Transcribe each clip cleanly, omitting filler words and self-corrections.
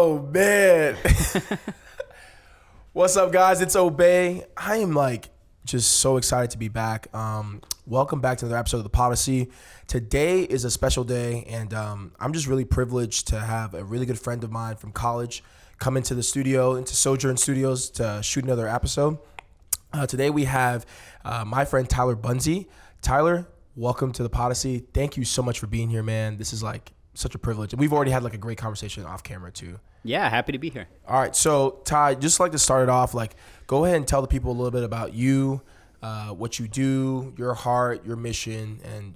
Oh, man. What's up, guys? It's Obey. I am just so excited to be back. Welcome back to another episode of the Podyssey. Today is a special day, and I'm just really privileged to have a really good friend of mine from college come into the studio, into Sojourn Studios, to shoot another episode. Today we have my friend Tyler Bunzey. Tyler, welcome to the Podyssey. Thank you so much for being here, man. This is such a privilege. And we've already had a great conversation off camera too. Yeah, happy to be here. All right, so Ty, just to start it off, go ahead and tell the people a little bit about you, what you do, your heart, your mission, and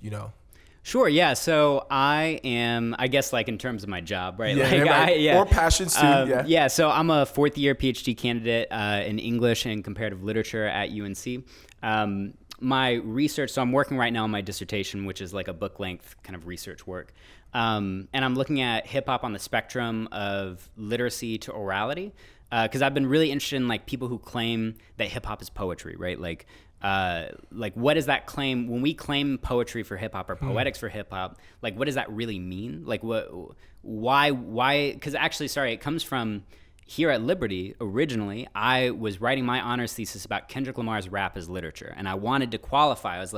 Sure, yeah. So I am, I guess, in terms of my job, right? Or passions too. Yeah, so I'm a fourth-year Ph.D. candidate in English and comparative literature at UNC. My research, so I'm working right now on my dissertation, which is a book-length kind of research work. And I'm looking at hip-hop on the spectrum of literacy to orality, because I've been really interested in people who claim that hip-hop is poetry, right? What is that claim? When we claim poetry for hip-hop or poetics for hip-hop, what does that really mean? Why? Because actually, it comes from here at Liberty. Originally, I was writing my honors thesis about Kendrick Lamar's rap as literature, and I wanted to qualify. I was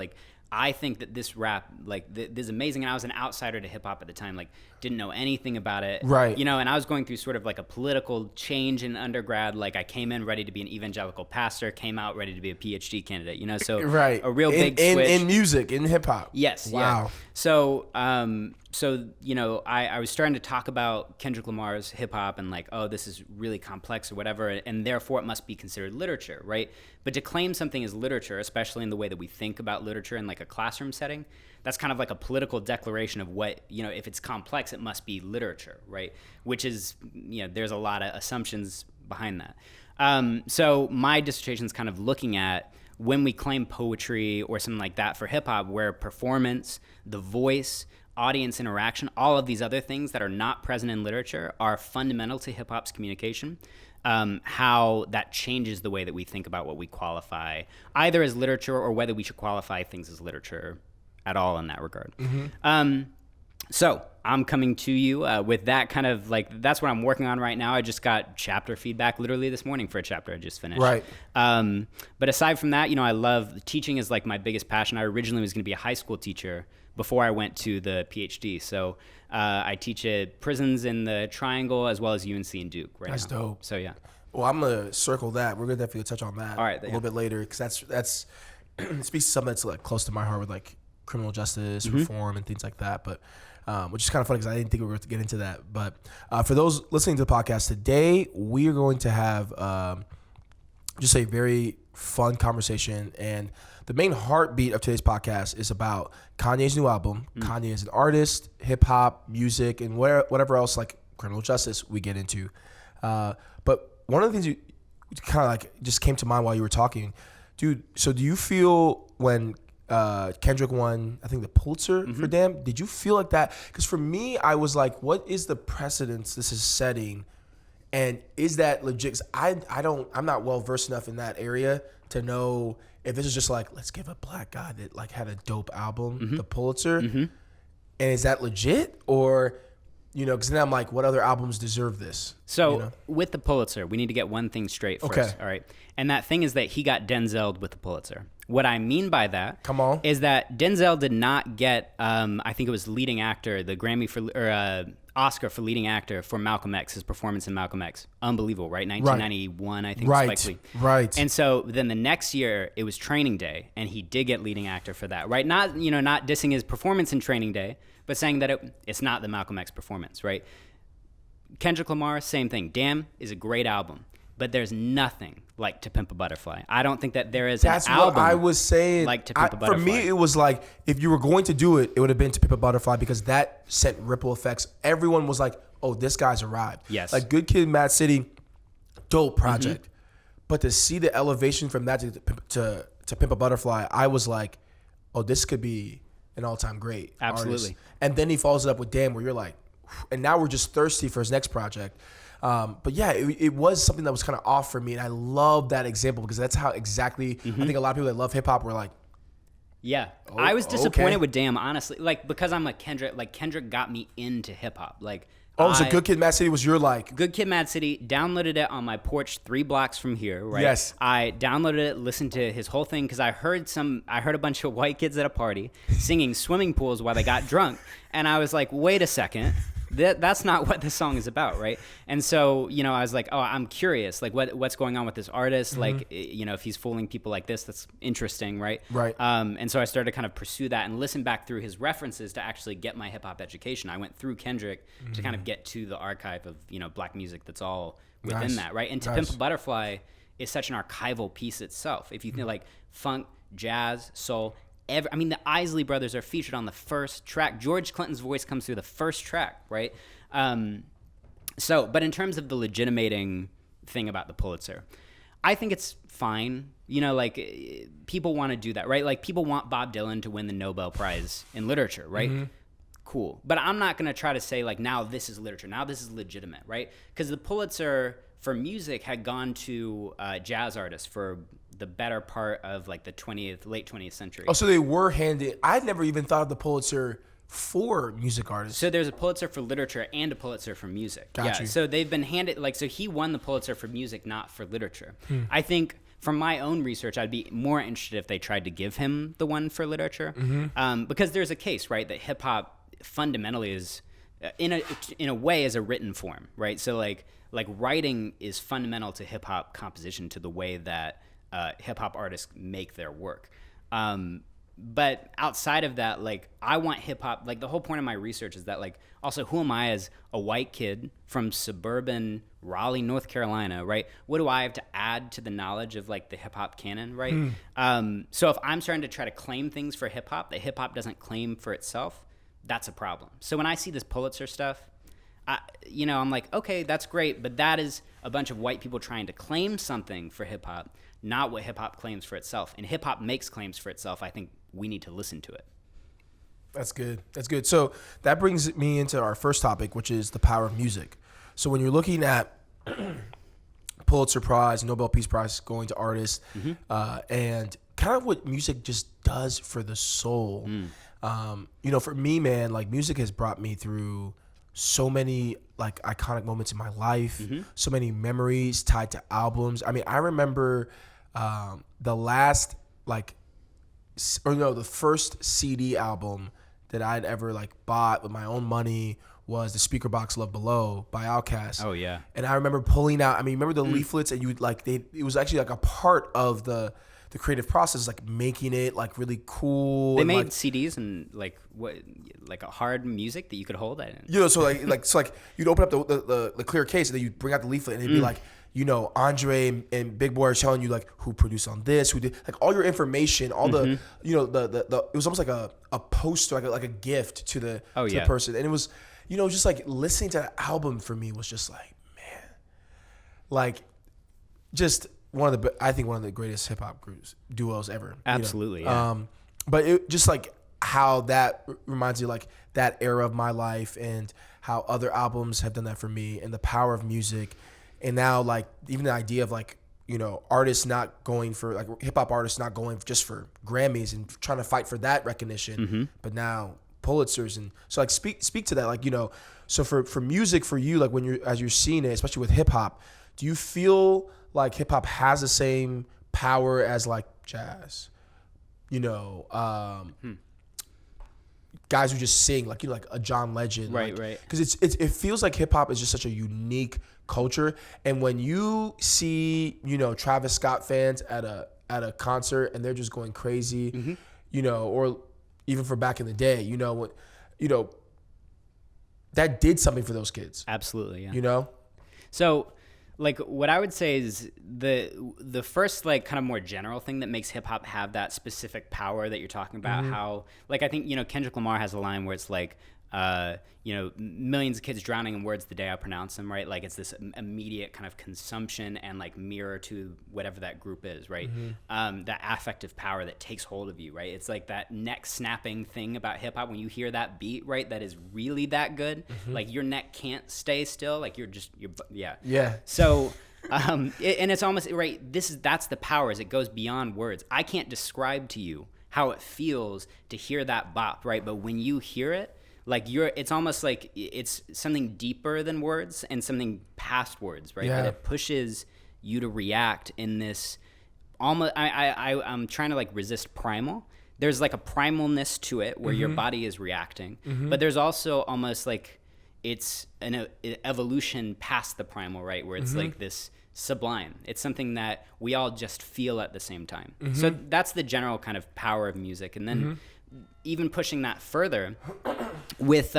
I think that this rap, this is amazing. And I was an outsider to hip hop at the time, didn't know anything about it. Right. And I was going through sort of a political change in undergrad. I came in ready to be an evangelical pastor, came out ready to be a PhD candidate, so right. A real big switch. In music, in hip hop. Yes. Wow. Yeah. So, I was starting to talk about Kendrick Lamar's hip hop and oh, this is really complex or whatever, and therefore it must be considered literature, right? But to claim something as literature, especially in the way that we think about literature in a classroom setting, that's kind of a political declaration of what, if it's complex, it must be literature, right? Which is, there's a lot of assumptions behind that. So my dissertation is kind of looking at when we claim poetry or something like that for hip hop, where performance, the voice, audience interaction, all of these other things that are not present in literature are fundamental to hip hop's communication. How that changes the way that we think about what we qualify either as literature or whether we should qualify things as literature at all in that regard. Mm-hmm. So I'm coming to you with that kind of that's what I'm working on right now. I just got chapter feedback literally this morning for a chapter I just finished. Right. But aside from that, I love teaching is my biggest passion. I originally was going to be a high school teacher before I went to the PhD. So I teach at prisons in the Triangle as well as UNC and Duke right now. That's dope. So yeah. Well, I'm going to circle that. We're going to definitely touch on that a little bit later, because that's it speaks to something that's close to my heart with criminal justice, reform, and things like that. But which is kind of funny because I didn't think we were going to get into that. But for those listening to the podcast today, we are going to have just a very fun conversation. And the main heartbeat of today's podcast is about Kanye's new album. Kanye is an artist, hip hop, music, and whatever else criminal justice we get into. But one of the things you kind of just came to mind while you were talking, dude. So do you feel when Kendrick won, I think, the Pulitzer for Damn, did you feel like that? Because for me, I was what is the precedence this is setting? And is that legit? 'Cause I'm not well versed enough in that area to know if this is just let's give a black guy that had a dope album the Pulitzer, and is that legit, or because then I'm what other albums deserve this? So with the Pulitzer, we need to get one thing straight first. Okay. All right, and that thing is that he got Denzel'd with the Pulitzer. What I mean by that, come on, is that Denzel did not get I think it was leading actor, the Grammy or Oscar for leading actor for Malcolm X, his performance in Malcolm X. Unbelievable, right? 1991, I think. Right, Spike Lee. Right. And so then the next year, it was Training Day, and he did get leading actor for that, right? Not dissing his performance in Training Day, but saying that it's not the Malcolm X performance, right? Kendrick Lamar, same thing. Damn is a great album, but there's nothing like To Pimp a Butterfly. I don't think that there is an album. That's what I was saying. Like To Pimp a Butterfly. For me, it was if you were going to do it, it would have been To Pimp a Butterfly, because that sent ripple effects. Everyone was oh, this guy's arrived. Yes. Good Kid, Mad City, dope project. But to see the elevation from that to Pimp a Butterfly, I was oh, this could be an all-time great Absolutely. artist. And then he follows it up with Damn, where you're and now we're just thirsty for his next project. But yeah, it was something that was kind of off for me, and I love that example because that's how exactly I think a lot of people that love hip hop were yeah. I was disappointed with Damn, honestly, because I'm a Kendrick. Kendrick got me into hip hop. Oh, so Good Kid, Mad City was your like... Good Kid, Mad City, downloaded it on my porch 3 blocks from here, right? Yes. I downloaded it, listened to his whole thing, because I heard a bunch of white kids at a party singing Swimming Pools while they got drunk. And I was like, wait a second. That's not what the song is about, right? And so, I was like, oh, I'm curious, like what's going on with this artist? Like, if he's fooling people like this, that's interesting, right? Right. And so I started to kind of pursue that and listen back through his references to actually get my hip hop education. I went through Kendrick to kind of get to the archive of, Black music that's all within that, right? And To Pimp a Butterfly is such an archival piece itself. If you think like funk, jazz, soul, the Isley Brothers are featured on the first track. George Clinton's voice comes through the first track, right? But in terms of the legitimating thing about the Pulitzer, I think it's fine. People want to do that, right? Like, people want Bob Dylan to win the Nobel Prize in literature, right? Cool. But I'm not going to try to say, like, now this is literature. Now this is legitimate, right? Because the Pulitzer for music had gone to jazz artists for the better part of like the late 20th century. Oh, so they were handed. I'd never even thought of the Pulitzer for music artists. So there's a Pulitzer for literature and a Pulitzer for music. Gotcha. Yeah. So they've been handed, so he won the Pulitzer for music, not for literature. I think from my own research, I'd be more interested if they tried to give him the one for literature, because there's a case, right, that hip hop fundamentally is, in a way, is a written form, right? So like writing is fundamental to hip hop composition, to the way that hip hop artists make their work. But outside of that, like, I want hip hop, like, the whole point of my research is that, like, also, who am I as a white kid from suburban Raleigh, North Carolina, right? What do I have to add to the knowledge of, like, the hip hop canon, right? So if I'm starting to try to claim things for hip hop that hip hop doesn't claim for itself, that's a problem. So when I see this Pulitzer stuff, I'm like, okay, that's great, but that is a bunch of white people trying to claim something for hip hop, not what hip hop claims for itself. And hip hop makes claims for itself. I think we need to listen to it. That's good. That's good. So that brings me into our first topic, which is the power of music. So when you're looking at Pulitzer Prize, Nobel Peace Prize going to artists, and kind of what music just does for the soul. For me, man, like, music has brought me through so many like iconic moments in my life, so many memories tied to albums. I mean, I remember the first CD album that I'd ever like bought with my own money was the Speaker Box Love Below by Outkast. Oh yeah. And I remember pulling out, remember the leaflets, and you would like, it was actually like a part of the creative process, like making it like really cool. They made like, CDs and like a hard music that you could hold that in. So you'd open up the clear case, and then you'd bring out the leaflet, and it'd be like, Andre and Big Boy are telling you like who produced on this, who did, like, all your information, all the it was almost like a poster, like a gift to the person, and it was just like listening to that album for me was just like, man, like, just one of the greatest hip hop duos ever. Absolutely. But it just like how that reminds you like that era of my life, and how other albums have done that for me, and the power of music. And now, like, even the idea of like, artists not going for, like, hip hop artists not going just for Grammys and trying to fight for that recognition, but now Pulitzers. And so, like, speak to that, like, so for music, for you, like, as you're seeing it, especially with hip hop, do you feel like hip hop has the same power as like jazz? Guys who just sing, like, like a John Legend, right? Because it feels like hip hop is just such a unique culture, and when you see Travis Scott fans at a concert and they're just going crazy, or even for back in the day, that did something for those kids. Absolutely, yeah. So, like, what I would say is the first, like, kind of more general thing that makes hip hop have that specific power that you're talking about, how, like, I think, Kendrick Lamar has a line where it's like, millions of kids drowning in words the day I pronounce them, right? Like, it's this immediate kind of consumption and like mirror to whatever that group is, right? That affective power that takes hold of you, right? It's like that neck snapping thing about hip hop when you hear that beat, right? That is really that good. Like, your neck can't stay still. Like, you're. So, and it's almost right. That's the power. Is it goes beyond words. I can't describe to you how it feels to hear that bop, right? But when you hear it, like it's almost like it's something deeper than words and something past words, right? That it pushes you to react in this almost, I'm trying to like resist primal. There's like a primalness to it where your body is reacting, but there's also almost like it's an evolution past the primal, right? Where it's like this sublime. It's something that we all just feel at the same time. So that's the general kind of power of music. And then even pushing that further with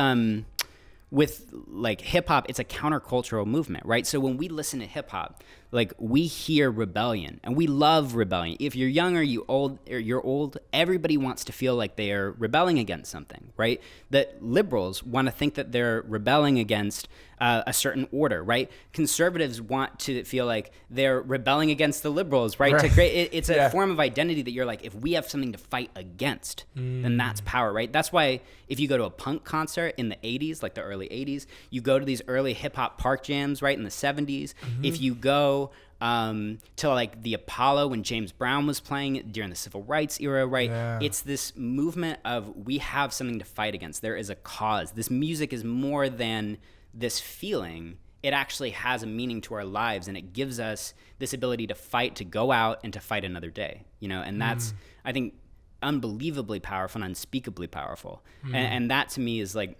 like hip hop, it's a countercultural movement, right? So when we listen to hip hop, like we hear rebellion and we love rebellion. If you're young or you're old, everybody wants to feel like they are rebelling against something, right? That liberals want to think that they're rebelling against a certain order, right? Conservatives want to feel like they're rebelling against the liberals, right? To create, it's a form of identity that you're like, if we have something to fight against, then that's power, right? That's why if you go to a punk concert in the 80s, like the early 80s, you go to these early hip hop park jams, right, in the 70s. If you go to like the Apollo when James Brown was playing during the civil rights era, right? It's this movement of we have something to fight against. There is a cause. This music is more than this feeling. It actually has a meaning to our lives, and it gives us this ability to fight, to go out and to fight another day, you know? And that's, I think, unbelievably powerful and unspeakably powerful. And that to me is like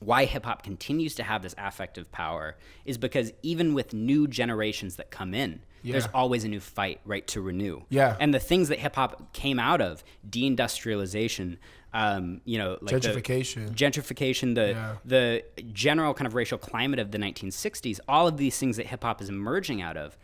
why hip hop continues to have this affective power, is because even with new generations that come in, there's always a new fight, right, to renew. And the things that hip hop came out of, deindustrialization, you know, like gentrification, the general kind of racial climate of the 1960s, all of these things that hip hop is emerging out of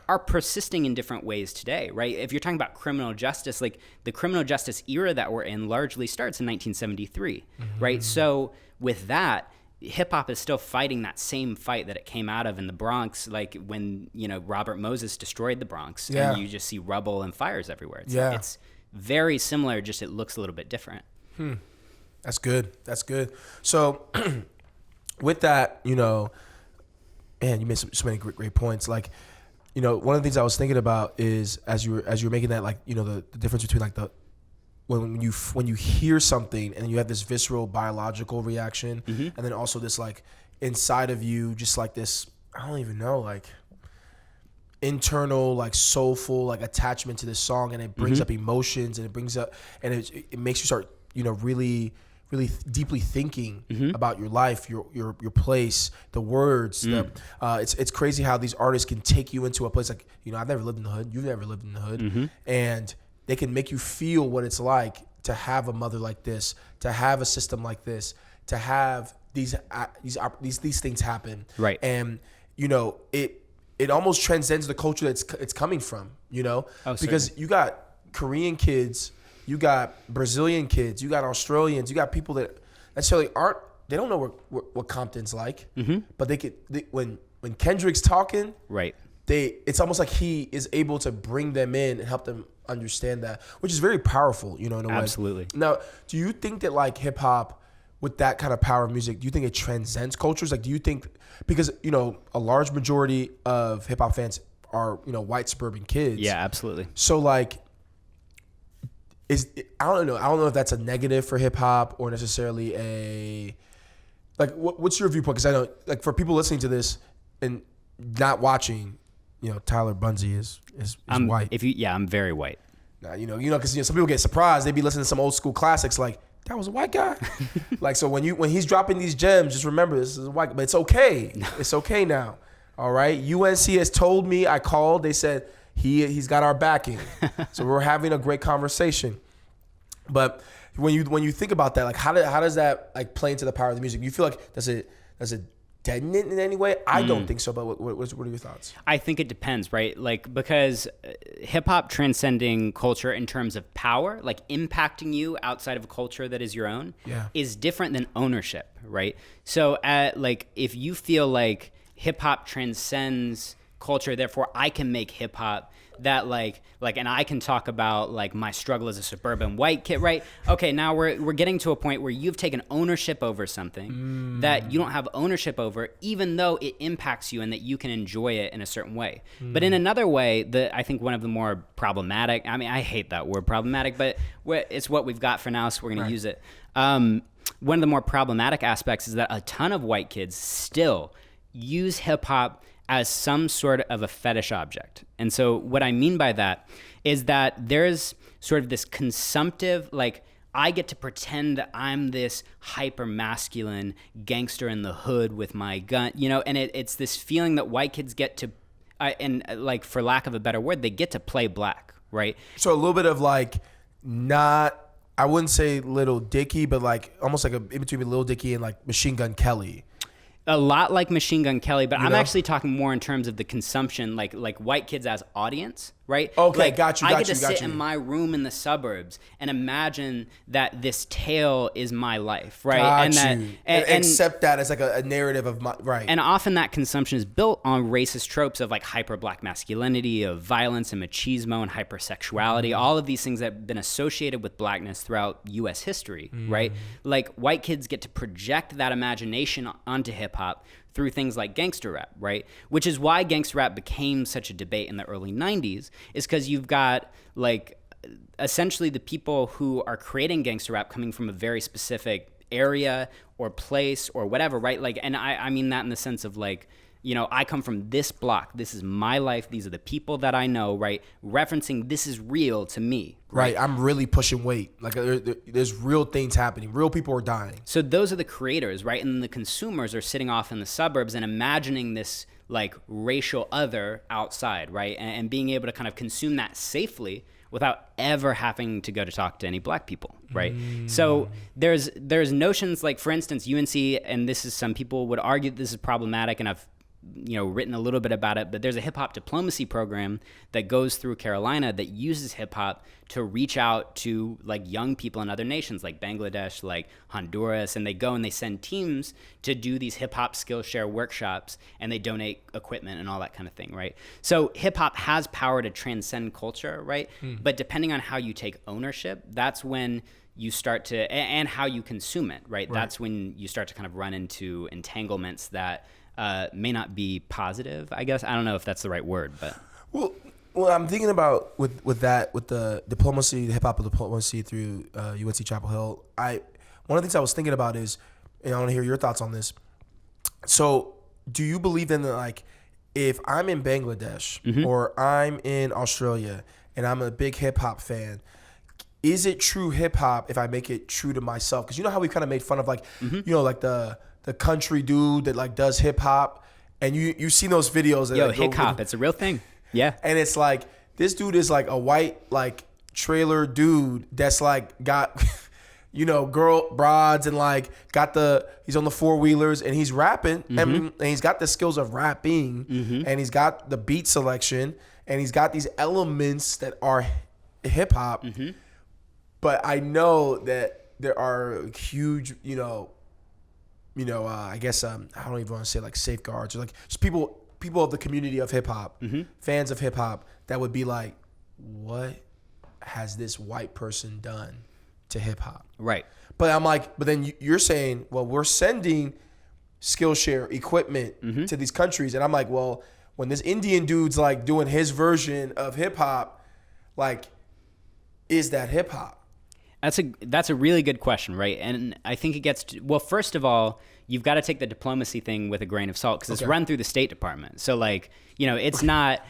are persisting in different ways today, right? If you're talking about criminal justice, like the criminal justice era that we're in largely starts in 1973, right? So with that, hip hop is still fighting that same fight that it came out of in the Bronx, like when, you know, Robert Moses destroyed the Bronx and you just see rubble and fires everywhere. It's very similar, just it looks a little bit different. That's good. That's good. So with that, you know, man, you made so many great points. Like, you know, one of the things I was thinking about is as you were making that, like, you know, the difference between like when you hear something and you have this visceral biological reaction, and then also this like inside of you, just like this, I don't even know, like internal, like soulful, like attachment to this song, and it brings up emotions, and it brings up, and it makes you start, you know, really deeply thinking about your life, your place, the words. It's crazy how these artists can take you into a place like, you know, I've never lived in the hood, you've never lived in the hood, and they can make you feel what it's like to have a mother like this, to have a system like this, to have these things happen. Right. And, you know, it almost transcends the culture that it's coming from, you know? Because certainly. You got Korean kids, you got Brazilian kids, you got Australians, you got people that necessarily they don't know what Compton's like, but when Kendrick's talking, right, it's almost like he is able to bring them in and help them understand that, which is very powerful, you know, in a way. Absolutely. Now, do you think that like hip hop, with that kind of power of music, do you think it transcends cultures? Like, do you think, because, you know, a large majority of hip hop fans are, you know, white suburban kids. Yeah, absolutely. So like, I don't know if that's a negative for hip hop or necessarily a, like, what's your viewpoint? Because I know, like, for people listening to this and not watching, you know, Tyler Bunzey is white. I'm very white. Nah, you know, because some people get surprised. They be listening to some old school classics like, that was a white guy. Like, so when he's dropping these gems, just remember this is a white guy. But it's okay. It's okay now. All right. UNC has told me, I called, they said he's got our backing. So we're having a great conversation. But when you think about that, like how does that like play into the power of the music? Do you feel like does it deaden it in any way? I don't think so, but what are your thoughts? I think it depends, right? Like, because hip-hop transcending culture in terms of power, like impacting you outside of a culture that is your own, is different than ownership, right? So like if you feel like hip-hop transcends culture, therefore I can make hip-hop that like and I can talk about like my struggle as a suburban white kid, right? Okay, now we're getting to a point where you've taken ownership over something that you don't have ownership over, even though it impacts you and that you can enjoy it in a certain way. But in another way, I think one of the more problematic, I mean, I hate that word problematic, but it's what we've got for now, so we're going to use it. one of the more problematic aspects is that a ton of white kids still use hip hop as some sort of a fetish object. And so what I mean by that is that there's sort of this consumptive, like, I get to pretend I'm this hyper masculine gangster in the hood with my gun, you know, and it's this feeling that white kids get to, and like, for lack of a better word, they get to play black, right? So a little bit of like, not, I wouldn't say Little Dicky, but like almost like in between Little Dicky and like Machine Gun Kelly. A lot like Machine Gun Kelly, but I'm actually talking more in terms of the consumption, like white kids as audience, right? Okay, like, got you. I get to sit in my room in the suburbs and imagine that this tale is my life, right? And accept that as like a narrative of my, right. And often that consumption is built on racist tropes of like hyper black masculinity, of violence and machismo and hypersexuality, all of these things that have been associated with blackness throughout U.S. history, right? Like, white kids get to project that imagination onto hip hop through things like gangster rap, right? Which is why gangster rap became such a debate in the early 90s, is because you've got like essentially the people who are creating gangster rap coming from a very specific area or place or whatever, right? Like, and I mean that in the sense of like, you know, I come from this block. This is my life. These are the people that I know, right? Referencing this is real to me. Right. I'm really pushing weight. Like, there's real things happening. Real people are dying. So those are the creators, right? And the consumers are sitting off in the suburbs and imagining this like racial other outside, right? And being able to kind of consume that safely without ever having to go to talk to any black people, right? So there's notions like, for instance, UNC, and this is, some people would argue this is problematic, and I've written a little bit about it, but there's a hip hop diplomacy program that goes through Carolina that uses hip hop to reach out to like young people in other nations like Bangladesh, like Honduras, and they go and they send teams to do these hip hop Skillshare workshops, and they donate equipment and all that kind of thing, right? So hip hop has power to transcend culture, right? But depending on how you take ownership, that's when you start to, and how you consume it, right? That's when you start to kind of run into entanglements that may not be positive, I guess. I don't know if that's the right word, but well, I'm thinking about with the diplomacy, the hip hop diplomacy through UNC Chapel Hill. One of the things I was thinking about is, and I want to hear your thoughts on this. So, do you believe then that, like, if I'm in Bangladesh or I'm in Australia and I'm a big hip hop fan, is it true hip hop if I make it true to myself? Because you know how we kind of made fun of like, like the country dude that like does hip hop, and you've seen those videos. That, hip hop, it's a real thing. Yeah. And it's like, this dude is like a white like trailer dude that's like got, girl broads and like he's on the 4-wheelers and he's rapping and he's got the skills of rapping and he's got the beat selection and he's got these elements that are hip hop. But I know that there are huge, I guess I don't even want to say like safeguards or like just people of the community of hip hop, fans of hip hop, that would be like, what has this white person done to hip hop? Right. But I'm like, but then you're saying, well, we're sending Skillshare equipment to these countries, and I'm like, well, when this Indian dude's like doing his version of hip hop, like, is that hip hop? That's a really good question, right? And I think it gets to, well, first of all, you've got to take the diplomacy thing with a grain of salt, because it's run through the State Department. So like, it's not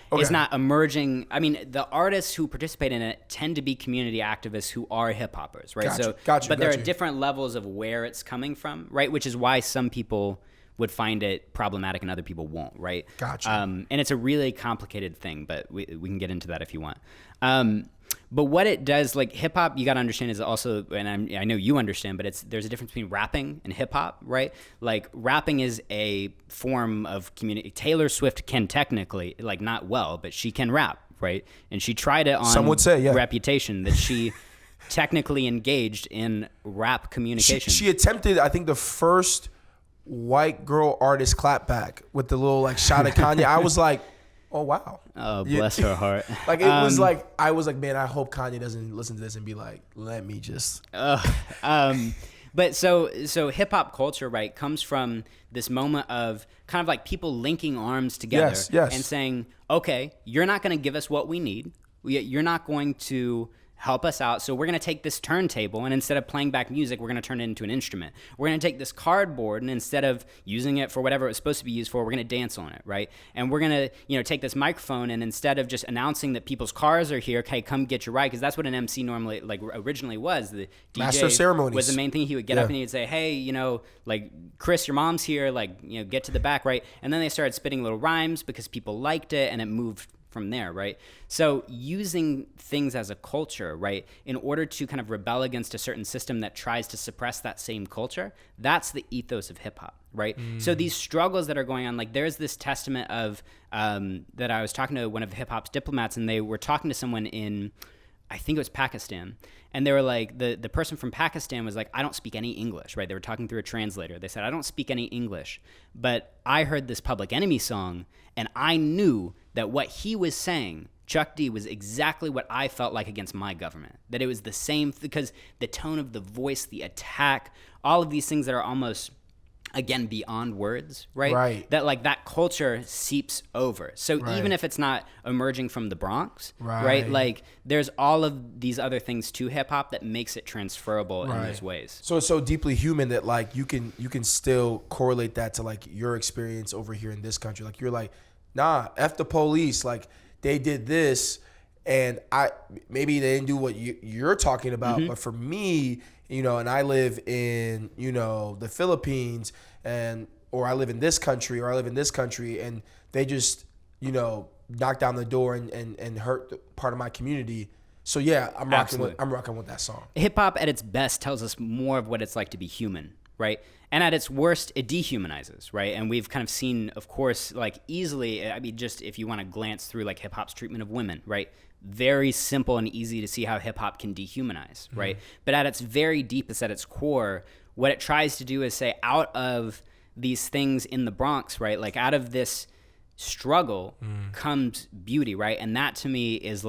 emerging. I mean, the artists who participate in it tend to be community activists who are hip hoppers, right? But there are different levels of where it's coming from, right? Which is why some people would find it problematic and other people won't, right? Gotcha. And it's a really complicated thing, but we can get into that if you want. But what it does, like hip hop, you got to understand is also, and I know you understand, but there's a difference between rapping and hip hop, right? Like rapping is a form of community. Taylor Swift can technically, like not well, but she can rap, right? And she tried it on some would say, Reputation that she technically engaged in rap communication. She attempted, I think, the first white girl artist clapback with the little like shot at Kanye. I was like, oh wow. Oh, bless her heart. Like it was like, I was like, man, I hope Kanye doesn't listen to this and be like, let me just. But so hip hop culture, right, comes from this moment of kind of like people linking arms together yes. and saying, okay, you're not going to give us what we need. You're not going to help us out. So we're going to take this turntable, and instead of playing back music, we're going to turn it into an instrument. We're going to take this cardboard, and instead of using it for whatever it was supposed to be used for, we're going to dance on it, right? And we're going to, take this microphone, and instead of just announcing that people's cars are here, okay, come get your ride, because that's what an MC normally, originally was. The DJ Master of ceremonies was the main thing. He would get up and he'd say, hey, Chris, your mom's here, get to the back, right? And then they started spitting little rhymes because people liked it, and it moved from there, right? So using things as a culture, right, in order to kind of rebel against a certain system that tries to suppress that same culture, that's the ethos of hip hop, right? So these struggles that are going on, there's this testament of that I was talking to one of hip hop's diplomats, and they were talking to someone in, I think it was Pakistan. And they were like, the person from Pakistan was like, I don't speak any English, right? They were talking through a translator. They said, I don't speak any English, but I heard this Public Enemy song, and I knew that what he was saying, Chuck D, was exactly what I felt like against my government. That it was the same, because the tone of the voice, the attack, all of these things that are almost, again, beyond words, right? Right. That that culture seeps over. So even if it's not emerging from the Bronx, right? There's all of these other things to hip hop that makes it transferable in those ways. So it's so deeply human that you can still correlate that to your experience over here in this country. You're like, nah, F the police. They did this, and maybe they didn't do what you're talking about, but for me, and I live in, the Philippines, or I live in this country, and they just, knock down the door and hurt part of my community. So yeah, I'm rocking with that song. Hip hop at its best tells us more of what it's like to be human, right? And at its worst, it dehumanizes, right? And we've kind of seen, of course, easily, just if you want to glance through hip hop's treatment of women, right? Very simple and easy to see how hip hop can dehumanize, right? But at its very deepest, at its core, what it tries to do is say, out of these things in the Bronx, right? Out of this struggle comes beauty, right? And that to me is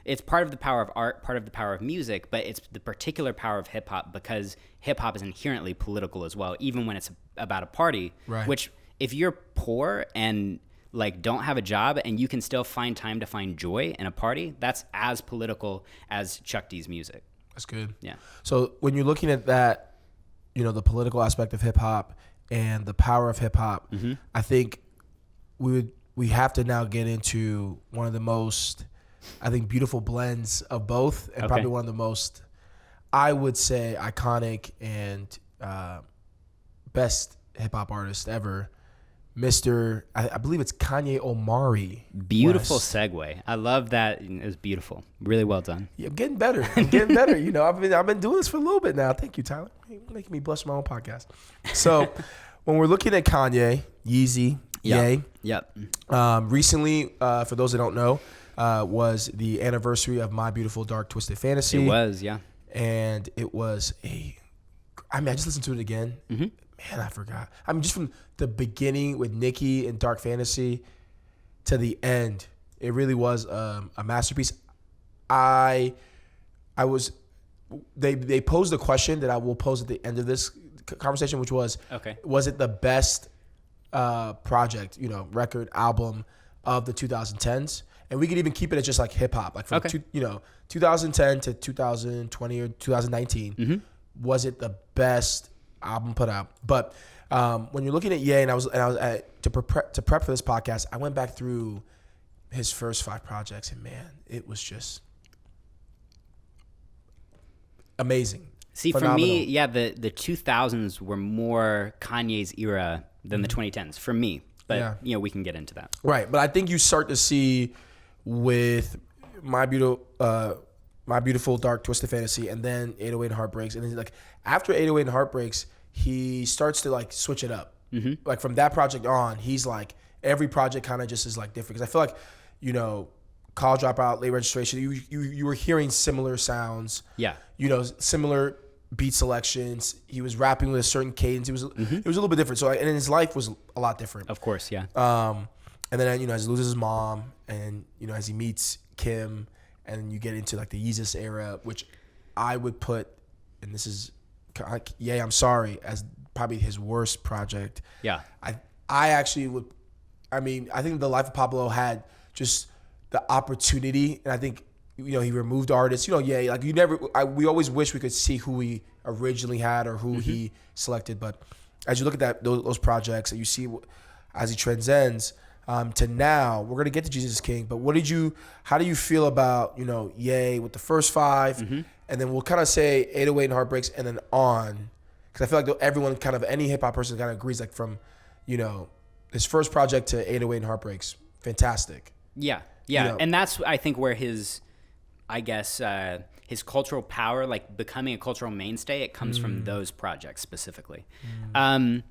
it's part of the power of art, part of the power of music, but it's the particular power of hip hop, because hip hop is inherently political as well, even when it's about a party, which if you're poor and don't have a job and you can still find time to find joy in a party, that's as political as Chuck D's music. That's good. Yeah. So when you're looking at that, the political aspect of hip hop and the power of hip hop, I think we have to now get into one of the most, I think, beautiful blends of both, and probably one of the most, I would say, iconic and best hip hop artist ever, Mr. I believe it's Kanye Omari. Beautiful West. Segue. I love that. It was beautiful. Really well done. Yeah, I'm getting better. I've been doing this for a little bit now. Thank you, Tyler. You're making me blush my own podcast. So when we're looking at Kanye, Yeezy, Ye. Yep. Recently, for those that don't know, was the anniversary of My Beautiful Dark Twisted Fantasy. It was, yeah. And it was I just listened to it again. Man, I forgot. Just from the beginning with Nicki and Dark Fantasy to the end, it really was a masterpiece. They posed a question that I will pose at the end of this conversation, which was, was it the best project, record, album of the 2010s? And we could even keep it as just hip hop, from 2010 to 2020 or 2019. Was it the best album put out? But when you're looking at Ye, and I was to prep for this podcast, I went back through his first 5 projects, and man, it was just amazing. See, phenomenal. For me, the 2000s were more Kanye's era than the 2010s for me. But we can get into that. Right, but I think you start to see with My Beautiful Dark Twisted Fantasy, and then 808 Heartbreaks, and then after 808 Heartbreaks, he starts to switch it up. From that project on, he's every project kind of just is different, because I feel College Dropout, Late Registration, you were hearing similar sounds. Yeah. Similar beat selections. He was rapping with a certain cadence. It was a little bit different. So and his life was a lot different. Of course, yeah. And then as he loses his mom, and as he meets Kim, and you get into the Yeezus era, which I would put, and this is, I'm sorry, as probably his worst project. Yeah. I actually would, I think The Life of Pablo had just the opportunity, and I think he removed artists. Like we always wish we could see who he originally had or who he selected. But as you look at those projects and you see as he transcends to now, we're gonna get to Jesus King. But how do you feel about Ye with the first 5, and then we'll kind of say 808 and Heartbreaks, and then on, because I feel like everyone kind of any hip hop person kind of agrees like from his first project to 808 and Heartbreaks, fantastic. Yeah, and that's I think where his cultural power, like becoming a cultural mainstay, it comes from those projects specifically. So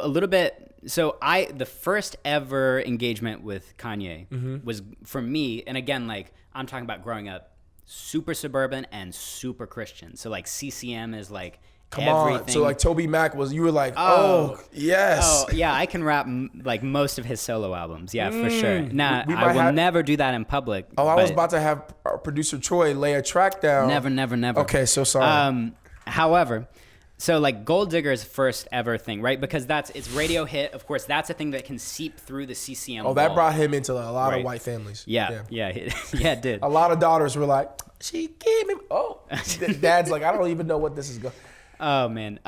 a little bit. So the first ever engagement with Kanye was for me, and again, like I'm talking about growing up super suburban and super Christian. So like CCM is like everything. On. So like Toby Mac you were like, oh yes. Oh yeah, I can rap like most of his solo albums. Yeah, for sure. Nah, I will never do that in public. Oh, I was about to have our producer Troy lay a track down. Never. Okay, so sorry. However, so like Gold Digger's first ever thing, right? Because it's radio hit. Of course, that's a thing that can seep through the CCM wall. That brought him into a lot of white families. Yeah, it did. A lot of daughters were like, she gave me. Oh, dad's like, I don't even know what this is going. Oh man.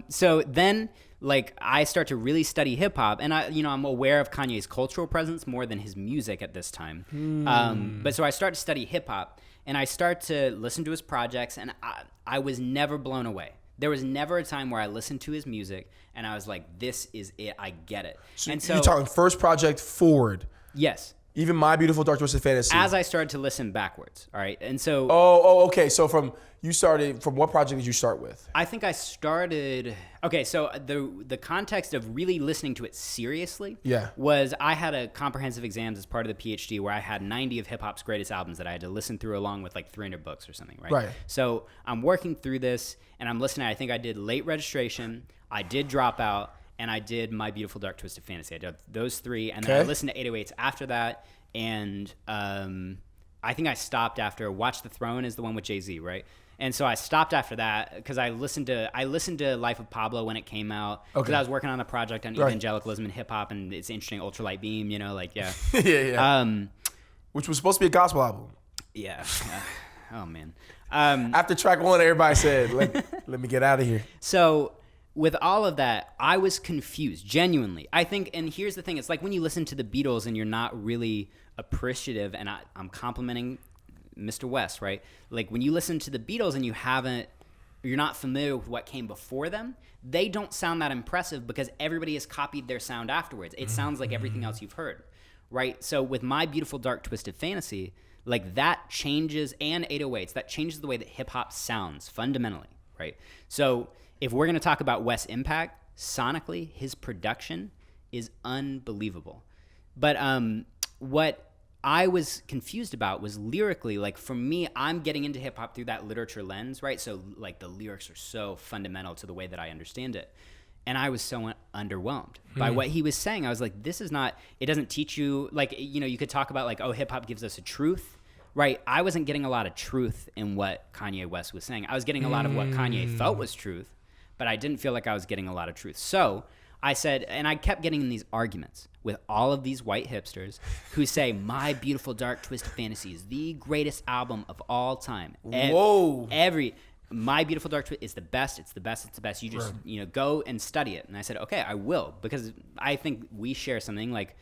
So then like I start to really study hip hop, and I'm aware of Kanye's cultural presence more than his music at this time. But so I start to study hip hop, and I start to listen to his projects, and I was never blown away. There was never a time where I listened to his music and I was like, this is it. I get it. So you're talking first project forward. Yes. Even My Beautiful Dark Twisted Fantasy. As I started to listen backwards. All right. And so. Okay. So from what project did you start with? I think I started. Okay. So the context of really listening to it seriously. Was I had a comprehensive exams as part of the PhD where I had 90 of hip hop's greatest albums that I had to listen through along with like 300 books or something. Right. So I'm working through this and I'm listening. I think I did Late Registration. I did Dropout. And I did My Beautiful Dark Twisted Fantasy. I did those 3, and then I listened to 808s after that. And I think I stopped after Watch the Throne is the one with Jay-Z, right? And so I stopped after that because I listened to Life of Pablo when it came out because I was working on a project on evangelicalism and hip hop, and it's interesting. Ultralight Beam, which was supposed to be a gospel album. Yeah. Oh man. After track 1, everybody said, "Let me get out of here." So. With all of that, I was confused, genuinely. I think, and here's the thing, it's like when you listen to the Beatles and you're not really appreciative, and I'm complimenting Mr. West, right? Like when you listen to the Beatles and you're not familiar with what came before them, they don't sound that impressive because everybody has copied their sound afterwards. It sounds like everything else you've heard, right? So with My Beautiful Dark Twisted Fantasy, like that changes, and 808s, that changes the way that hip hop sounds fundamentally, right? So if we're going to talk about West's impact, sonically, his production is unbelievable. But what I was confused about was lyrically, like for me, I'm getting into hip hop through that literature lens, right? So like the lyrics are so fundamental to the way that I understand it. And I was so underwhelmed by what he was saying. I was like, this is not, it doesn't teach you, like, you could talk about like, oh, hip hop gives us a truth. Right, I wasn't getting a lot of truth in what Kanye West was saying. I was getting a lot of what Kanye felt was truth, but I didn't feel like I was getting a lot of truth. So I said, and I kept getting in these arguments with all of these white hipsters who say, My Beautiful Dark Twisted Fantasy is the greatest album of all time. Whoa. My Beautiful Dark Twisted is the best. It's the best. It's the best. You just, go and study it. And I said, okay, I will, because I think we share something like,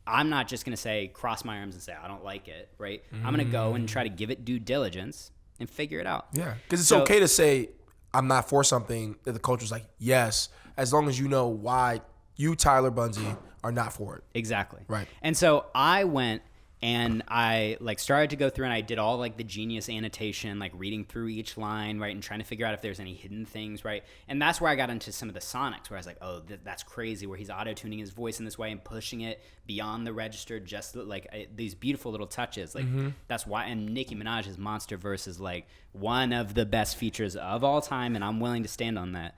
I'm not just going to say, cross my arms and say, I don't like it, right? I'm going to go and try to give it due diligence and figure it out. Yeah, because it's okay to say, I'm not for something that the culture's like, yes, as long as you know why you, Tyler Bunzey, are not for it. Exactly. Right. And so I went and I started to go through and I did all the genius annotation, reading through each line, right, and trying to figure out if there's any hidden things, right? And that's where I got into some of the sonics where I was like, oh, that's crazy, where he's auto-tuning his voice in this way and pushing it beyond the register, just these beautiful little touches. That's why, and Nicki Minaj's Monster Verse is one of the best features of all time, and I'm willing to stand on that.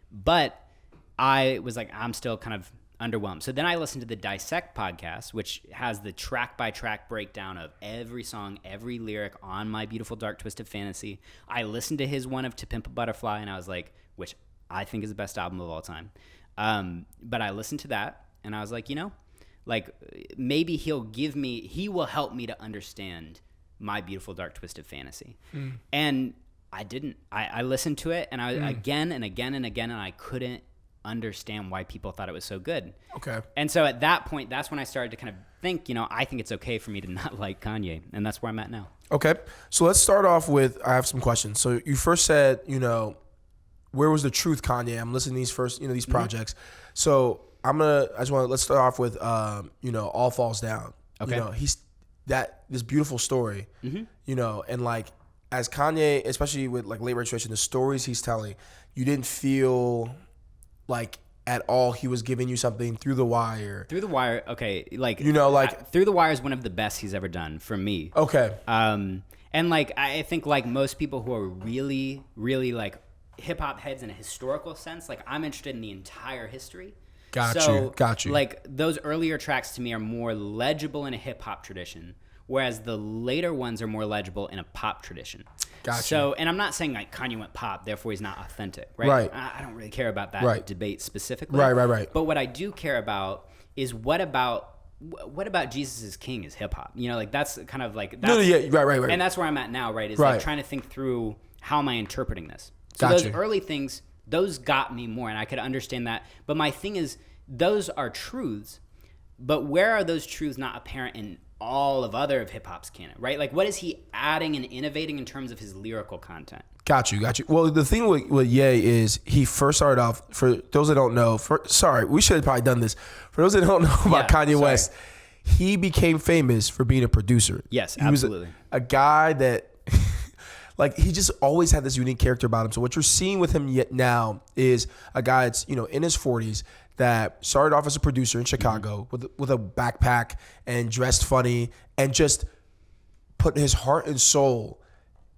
But I was I'm still kind of underwhelmed. So then I listened to the Dissect podcast, which has the track-by-track breakdown of every song, every lyric on My Beautiful Dark Twisted Fantasy. I listened to his one of To Pimp a Butterfly, and I was like, which I think is the best album of all time. But I listened to that, and I was like, maybe he will help me to understand My Beautiful Dark Twisted Fantasy. And I didn't. I listened to it, and I again and again and again, and I couldn't understand why people thought it was so good. Okay. And so at that point, that's when I started to kind of think, I think it's okay for me to not like Kanye, and that's where I'm at now. Okay. So let's start off with, I have some questions. So you first said, where was the truth, Kanye? I'm listening to these first, these projects. So let's start off with, All Falls Down. Okay. He's this beautiful story, and like, as Kanye, especially with like Late Registration, the stories he's telling, you didn't feel like at all he was giving you something through the wire. Through the Wire, okay, Through the Wire is one of the best he's ever done for me. Okay. And like I think like most people who are really, really like hip hop heads in a historical sense, like I'm interested in the entire history. Got you. Like those earlier tracks to me are more legible in a hip hop tradition, whereas the later ones are more legible in a pop tradition. Gotcha. So, and I'm not saying like Kanye went pop, therefore he's not authentic, right? Right. I don't really care about that debate specifically. Right. But what I do care about is what about Jesus is King is hip hop? Like that's kind of like that's, right. And that's where I'm at now, right? Is like trying to think through how am I interpreting this. So those early things, those got me more, and I could understand that. But my thing is, those are truths, but where are those truths not apparent in all of other of hip hop's canon, right? Like, what is he adding and innovating in terms of his lyrical content? Got you. Well, the thing with Ye is he first started off, for those that don't know, we should have probably done this. For those that don't know about Kanye West, he became famous for being a producer. Yes, absolutely. He was a guy that, like, he just always had this unique character about him. So what you're seeing with him yet now is a guy that's, in his 40s that started off as a producer in Chicago with a backpack and dressed funny and just put his heart and soul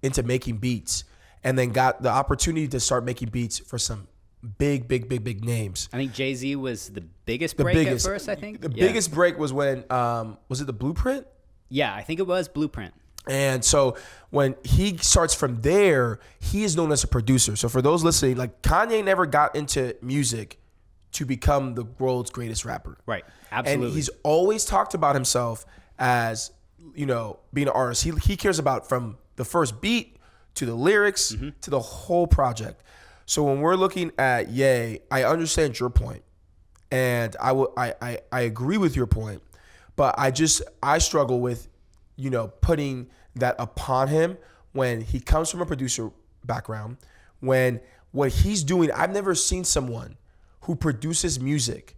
into making beats, and then got the opportunity to start making beats for some big names. I think Jay-Z was the biggest break at first, I think. The biggest break was when, was it the Blueprint? Yeah, I think it was Blueprint. And so when he starts from there, he is known as a producer. So for those listening, like Kanye never got into music to become the world's greatest rapper. Right. Absolutely. And he's always talked about himself as, being an artist. He cares about from the first beat to the lyrics to the whole project. So when we're looking at Ye, I understand your point, and I agree with your point, but I struggle with, putting that upon him when he comes from a producer background, when what he's doing, I've never seen someone who produces music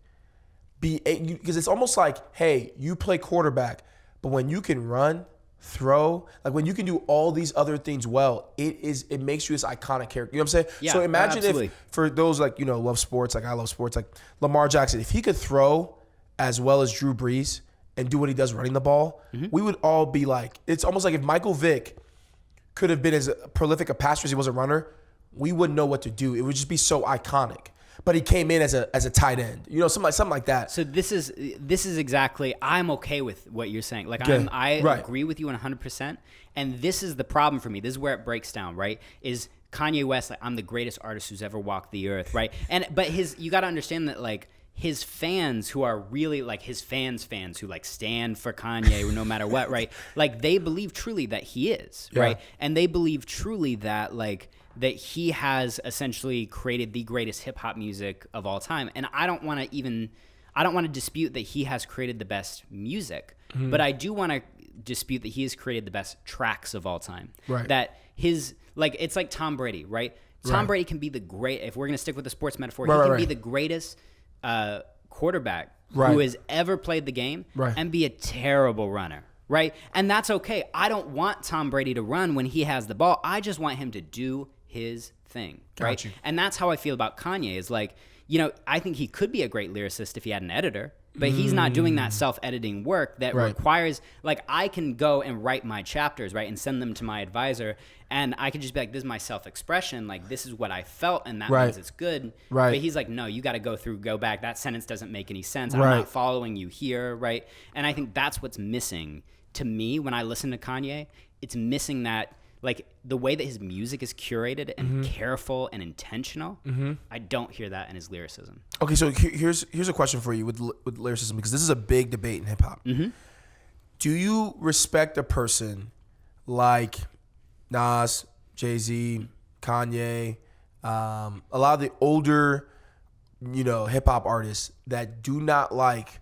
because it's almost like, hey, you play quarterback, but when you can run, throw, like when you can do all these other things well, it makes you this iconic character. You know what I'm saying? Yeah, so imagine absolutely. if for those like, love sports, like I love sports, like Lamar Jackson, if he could throw as well as Drew Brees and do what he does running the ball, we would all be like, it's almost like if Michael Vick could have been as prolific a passer as he was a runner, we wouldn't know what to do. It would just be so iconic. But he came in as a tight end, something like that. So this is exactly, I'm okay with what you're saying. Like I agree with you 100%. And this is the problem for me. This is where it breaks down, right? Is Kanye West, like, I'm the greatest artist who's ever walked the earth, right? But you got to understand that, like, his fans who are really like his fans who like stand for Kanye no matter what, right? Like they believe truly that he is, right? And they believe truly that like that he has essentially created the greatest hip hop music of all time. And I don't want to dispute that he has created the best music, but I do want to dispute that he has created the best tracks of all time. Right. That it's like Tom Brady, right? Tom Brady can be if we're going to stick with the sports metaphor, he can be the greatest quarterback who has ever played the game and be a terrible runner, right? And that's okay. I don't want Tom Brady to run when he has the ball. I just want him to do his thing, right? Got you. And that's how I feel about Kanye is like, I think he could be a great lyricist if he had an editor, but he's not doing that self-editing work that requires, like, I can go and write my chapters, right, and send them to my advisor, and I could just be like, this is my self-expression, like, this is what I felt, and that means it's good. Right. But he's like, no, you got to go back. That sentence doesn't make any sense. I'm not following you here, right? And I think that's what's missing to me when I listen to Kanye. It's missing that, like, the way that his music is curated and careful and intentional, I don't hear that in his lyricism. Okay, so here's a question for you with lyricism, because this is a big debate in hip hop. Do you respect a person like Nas, Jay-Z, Kanye, a lot of the older, hip hop artists that do not like,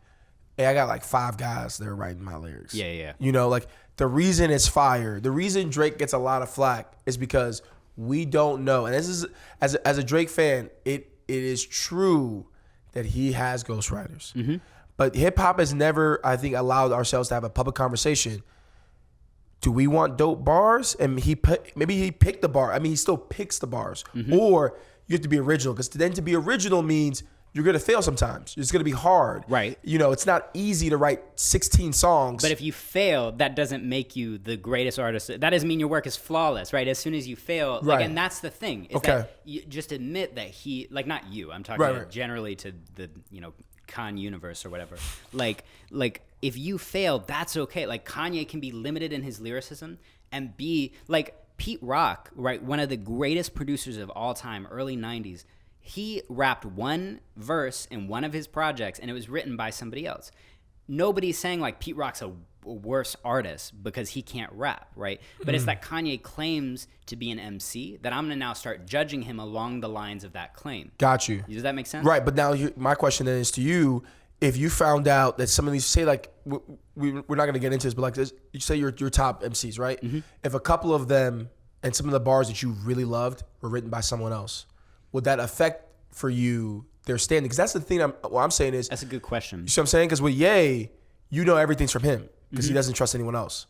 hey, I got like 5 guys that are writing my lyrics. Yeah. Like the reason it's fire, the reason Drake gets a lot of flack is because we don't know. And this is, as a Drake fan, it is true that he has ghostwriters. Mm-hmm. But hip hop has never, I think, allowed ourselves to have a public conversation. Do we want dope bars? And maybe he picked the bar. I mean, he still picks the bars. Mm-hmm. Or you have to be original. Because then to be original means you're going to fail sometimes. It's going to be hard. Right. It's not easy to write 16 songs. But if you fail, that doesn't make you the greatest artist. That doesn't mean your work is flawless, right? As soon as you fail, right. And that's the thing. Is that you just admit that he, like, not you. I'm talking generally to the, Kanye universe or whatever. Like if you fail, that's okay. Like Kanye can be limited in his lyricism and be like Pete Rock, right? One of the greatest producers of all time, early 90s. He rapped one verse in one of his projects and it was written by somebody else. Nobody's saying like Pete Rock's a worse artist because he can't rap, right? But it's that Kanye claims to be an MC that I'm going to now start judging him along the lines of that claim. Got you. Does that make sense? Right, but now my question then is to you, if you found out that some of these, say like, we're not going to get into this, but like this, you say your top MCs, right? Mm-hmm. If a couple of them and some of the bars that you really loved were written by someone else, would that affect for you their standing? Because that's the thing what I'm saying is... That's a good question. You see what I'm saying? Because with Ye, everything's from him because he doesn't trust anyone else.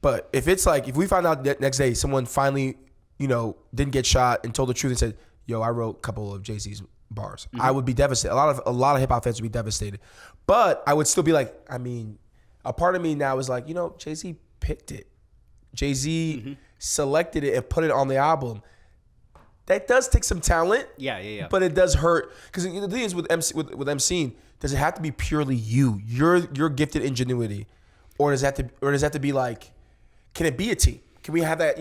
But if it's like, if we find out that next day someone finally, didn't get shot and told the truth and said, yo, I wrote a couple of Jay-Z's bars, I would be devastated. A lot of hip hop fans would be devastated. But I would still be like, I mean, a part of me now is like, Jay-Z picked it. Jay-Z selected it and put it on the album. That does take some talent. Yeah. But it does hurt. Because the thing is with MCing, does it have to be purely you? Your gifted ingenuity. Or does it have to be like, can it be a team? Can we have that,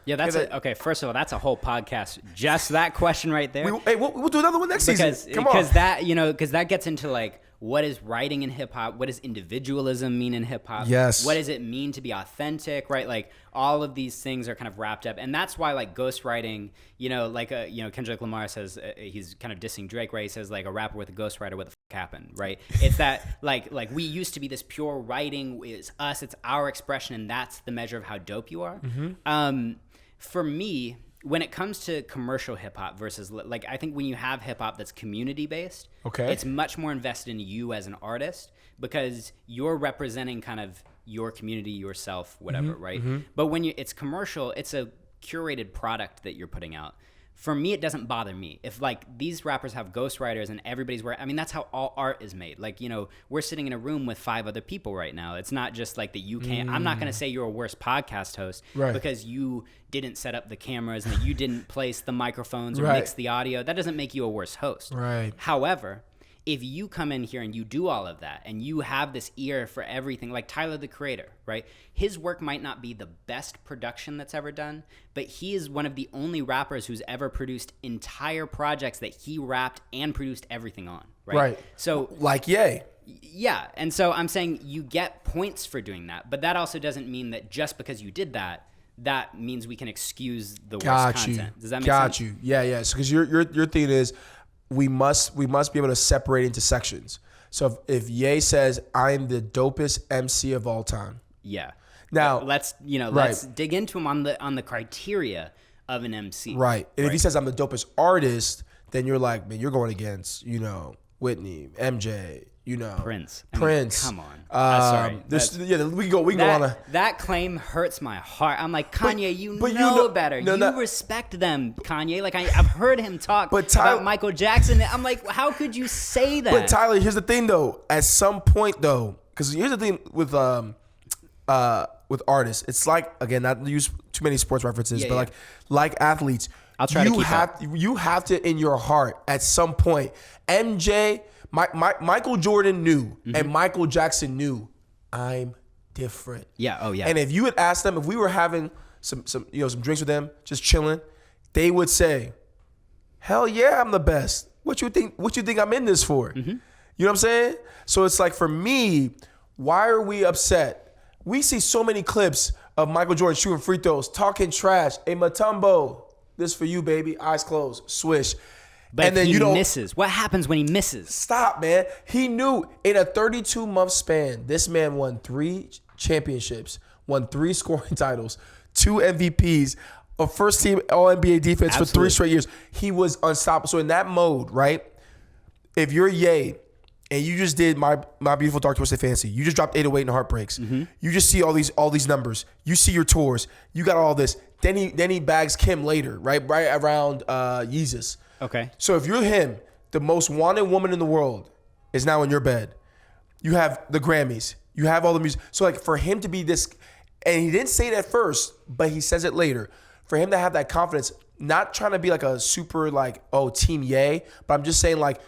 Yeah, okay, first of all, that's a whole podcast. Just that question right there. We'll do another one next season. Because that gets into like, what is writing in hip hop? What does individualism mean in hip hop? Yes. What does it mean to be authentic, right? Like all of these things are kind of wrapped up. And that's why like ghostwriting, Kendrick Lamar says, he's kind of dissing Drake, right? He says like a rapper with a ghostwriter, what the fuck happened, right? It's that like we used to be this pure writing, it's us, it's our expression, and that's the measure of how dope you are. Mm-hmm. For me, when it comes to commercial hip hop versus like, I think when you have hip hop that's community based, it's much more invested in you as an artist because you're representing kind of your community, yourself, whatever, right? Mm-hmm. But when it's commercial, it's a curated product that you're putting out. For me, it doesn't bother me. If like these rappers have ghostwriters and everybody's that's how all art is made. Like, we're sitting in a room with 5 other people right now. It's not just like that you can't, I'm not going to say you're a worse podcast host because you didn't set up the cameras and that you didn't place the microphones or mix the audio. That doesn't make you a worse host. Right. However, if you come in here and you do all of that and you have this ear for everything, like Tyler, the Creator, right? His work might not be the best production that's ever done, but he is one of the only rappers who's ever produced entire projects that he rapped and produced everything on, right? Right. So, like Ye. Yeah. And so I'm saying you get points for doing that, but that also doesn't mean that just because you did that, that means we can excuse the worst content. Does that make sense? Got you. Yeah. So, because your thing is, we must be able to separate into sections. So if Ye says, I'm the dopest MC of all time. Yeah. Now let's dig into him on the criteria of an MC. Right. And if he says I'm the dopest artist, then you're like, man, you're going against, Whitney, MJ, Prince. Come on. Sorry. We can go on a... That claim hurts my heart. I'm like, Kanye, you know better. You respect them, Kanye. Like, I've heard him talk about Michael Jackson. I'm like, how could you say that? But Tyler, here's the thing, though. At some point, though, because here's the thing with artists. It's like, again, not to use too many sports references, but like athletes, I'll try to keep up. You have to, in your heart, at some point, MJ... Michael Jordan knew, and Michael Jackson knew, I'm different. Yeah. Oh yeah. And if you had asked them, if we were having some drinks with them, just chilling, they would say, "Hell yeah, I'm the best. What you think I'm in this for?" Mm-hmm. You know what I'm saying? So it's like, for me, why are we upset? We see so many clips of Michael Jordan shooting free throws, talking trash. Hey, Mutombo, this for you, baby. Eyes closed, swish. But and then he misses. What happens when he misses? Stop, man. He knew in a 32-month span, this man won 3 championships, won 3 scoring titles, 2 MVPs, a first-team All-NBA defense for 3 straight years. He was unstoppable. So in that mode, right, if you're Ye and you just did my Beautiful Dark Twisted Fantasy, you just dropped 808 and Heartbreaks. You just see all these numbers. You see your tours. You got all this. Then he bags Kim later, right around Yeezus. Okay. So if you're him, the most wanted woman in the world is now in your bed. You have the Grammys. You have all the music. So like for him to be this, and he didn't say it at first, but he says it later. For him to have that confidence, not trying to be like a super like, oh, team Ye, but I'm just saying like,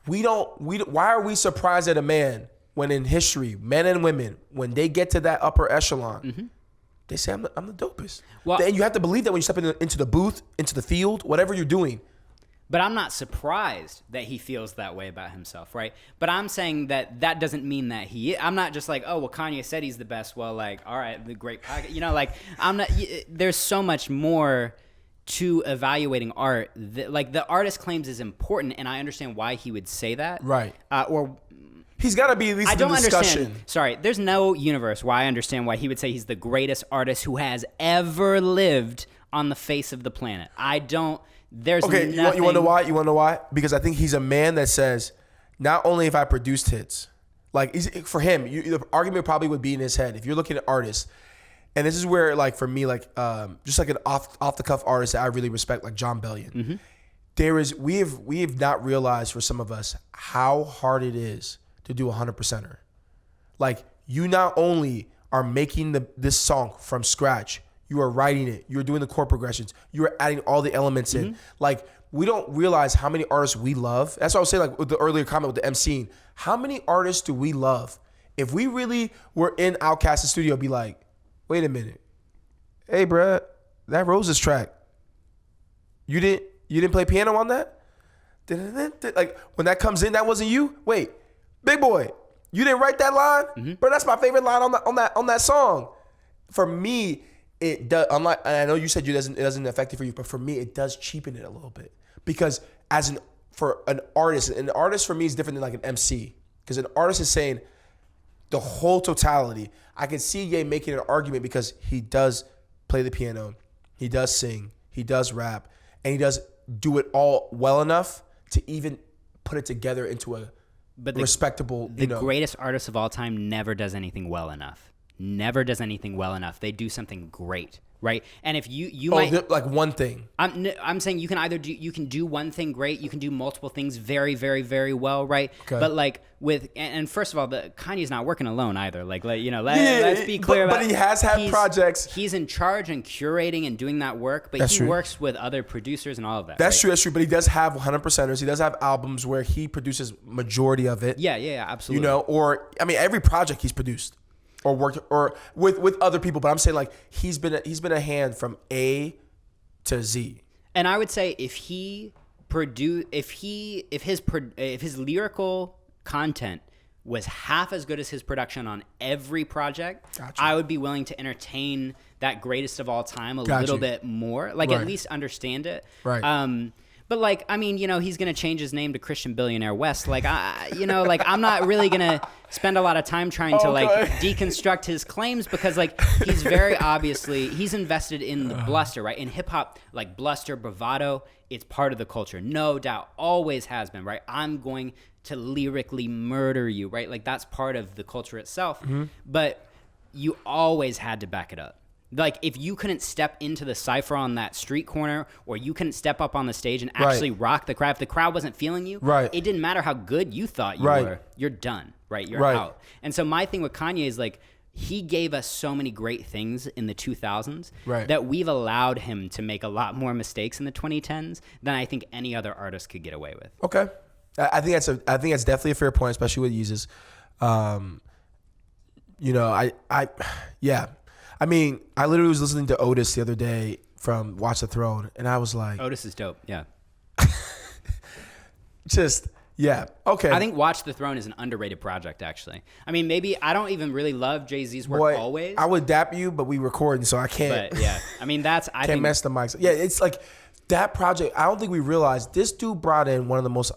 why are we surprised at a man when in history, men and women, when they get to that upper echelon, they say, I'm the dopest. Well, and you have to believe that when you step into the booth, into the field, whatever you're doing. But I'm not surprised that he feels that way about himself, right? But I'm saying that doesn't mean that I'm not just like, oh, well, Kanye said he's the best. Well, like, all right, the great pocket. You know, like, I'm not, there's so much more to evaluating art. Like, the artist claims is important, and I understand why he would say that. Right. Or he's got to be at least in discussion. Understand. Sorry, there's no universe where I understand why he would say he's the greatest artist who has ever lived on the face of the planet. I don't. There's okay, nothing. You want to know why? You want to know why? Because I think he's a man that says, not only have I produced hits, like for him, the argument probably would be in his head. If you're looking at artists, and this is where, like for me, like just like an off the cuff artist that I really respect, like John Bellion. We have not realized for some of us how hard it is to do 100%er. Like you not only are making this song from scratch. You are writing it. You're doing the chord progressions. You are adding all the elements in. Like, we don't realize how many artists we love. That's what I was saying, like, with the earlier comment with the MCing. How many artists do we love? If we really were in Outkast's studio, be like, wait a minute. Hey, bruh, that Roses track, you didn't play piano on that? Like, when that comes in, that wasn't you? Wait, big boy, you didn't write that line? Bro, that's my favorite line on that song. For me, it does. Unlike, and I know you said it doesn't affect it for you, but for me, it does cheapen it a little bit because for an artist for me is different than like an MC because an artist is saying the whole totality. I can see Ye making an argument because he does play the piano, he does sing, he does rap, and he does do it all well enough to even put it together into a respectable. The greatest artist of all time never does anything well enough. Never does anything well enough. They do something great, right? And if you might like one thing. I'm saying you can do one thing great. You can do multiple things very, very, very well, right? Okay. But like and first of all, Kanye's not working alone either. Like let's be clear about. But he has had projects. He's in charge and curating and doing that work. But he works with other producers and all of that. That's true. That's true. But he does have 100%ers. He does have albums where he produces majority of it. Yeah, absolutely. Or I mean, every project he's produced. Or worked or with other people, but I'm saying like he's been a hand from A to Z. And I would say if his lyrical content was half as good as his production on every project, gotcha. I would be willing to entertain that greatest of all time a little bit more, like at least understand it. Right. But like, I mean, he's going to change his name to Christian Billionaire West. Like, I'm not really going to spend a lot of time trying to like deconstruct his claims because like he's very obviously, he's invested in the bluster, right? In hip hop, like bluster, bravado, it's part of the culture. No doubt. Always has been, right? I'm going to lyrically murder you, right? Like that's part of the culture itself. But you always had to back it up. Like, if you couldn't step into the cypher on that street corner or you couldn't step up on the stage and actually rock the crowd, if the crowd wasn't feeling you, it didn't matter how good you thought you were. You're done, right? You're out. And so my thing with Kanye is, like, he gave us so many great things in the 2000s that we've allowed him to make a lot more mistakes in the 2010s than I think any other artist could get away with. Okay. I think that's definitely a fair point, especially with Yeezus. I mean, I literally was listening to Otis the other day from Watch the Throne, and I was like... Otis is dope, yeah. Just, Yeah. Okay. I think Watch the Throne is an underrated project, actually. I mean, maybe I don't even really love Jay-Z's work always. I would dap you, but we recording, so I can't. But yeah, I mean, I can't mess the mics. Yeah, it's like that project. I don't think we realized this dude brought in one of the most.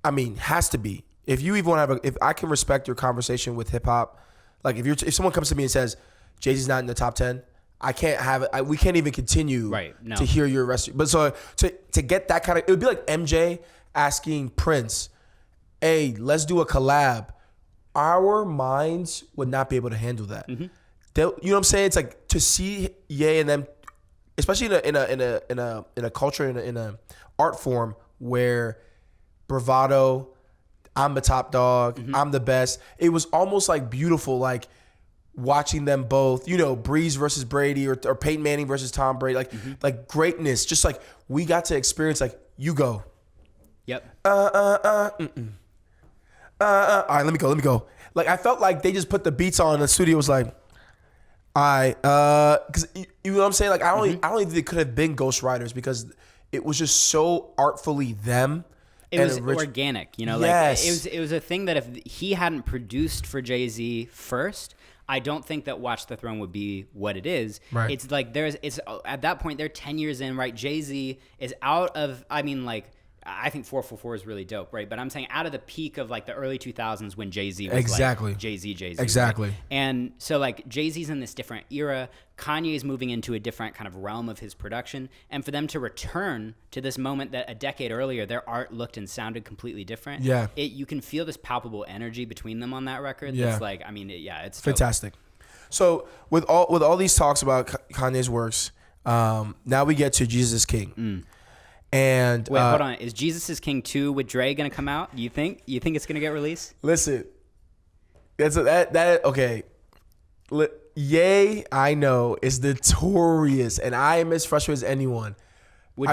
I mean, has to be. If you even want to if I can respect your conversation with hip hop, like if someone comes to me and says Jay-Z's not in the top 10. I can't have it. We can't even continue to hear your rest. But so to get that kind of, it would be like MJ asking Prince, "Hey, let's do a collab." Our minds would not be able to handle that. Mm-hmm. You know what I'm saying? It's like to see Ye and them, especially in a culture in a art form where bravado, I'm the top dog, I'm the best. It was almost like beautiful, like watching them both, Breeze versus Brady or Peyton Manning versus Tom Brady, like greatness. Just like we got to experience, like you go. Yep. All right, let me go. Like I felt like they just put the beats on and the studio was like, all right, because you know what I'm saying? Like I don't even think they could have been ghostwriters because it was just so artfully them. It was organic, Yes. Like it was a thing that if he hadn't produced for Jay-Z first, I don't think that Watch the Throne would be what it is. Right. It's like it's at that point they're 10 years in, right? Jay-Z is out of, I mean, like I think 444 is really dope, right? But I'm saying out of the peak of like the early 2000s when Jay-Z was like Jay-Z. Exactly. Right? And so like Jay-Z's in this different era. Kanye's moving into a different kind of realm of his production. And for them to return to this moment that a decade earlier, their art looked and sounded completely different. Yeah. You can feel this palpable energy between them on that record. Yeah. That's like, I mean, it's dope. Fantastic. So with all these talks about Kanye's works, now we get to Jesus is King. And wait, hold on. Is Jesus is King 2 with Dre gonna come out? You think it's gonna get released? Listen, okay. Ye, I know, is notorious, and I am as frustrated as anyone.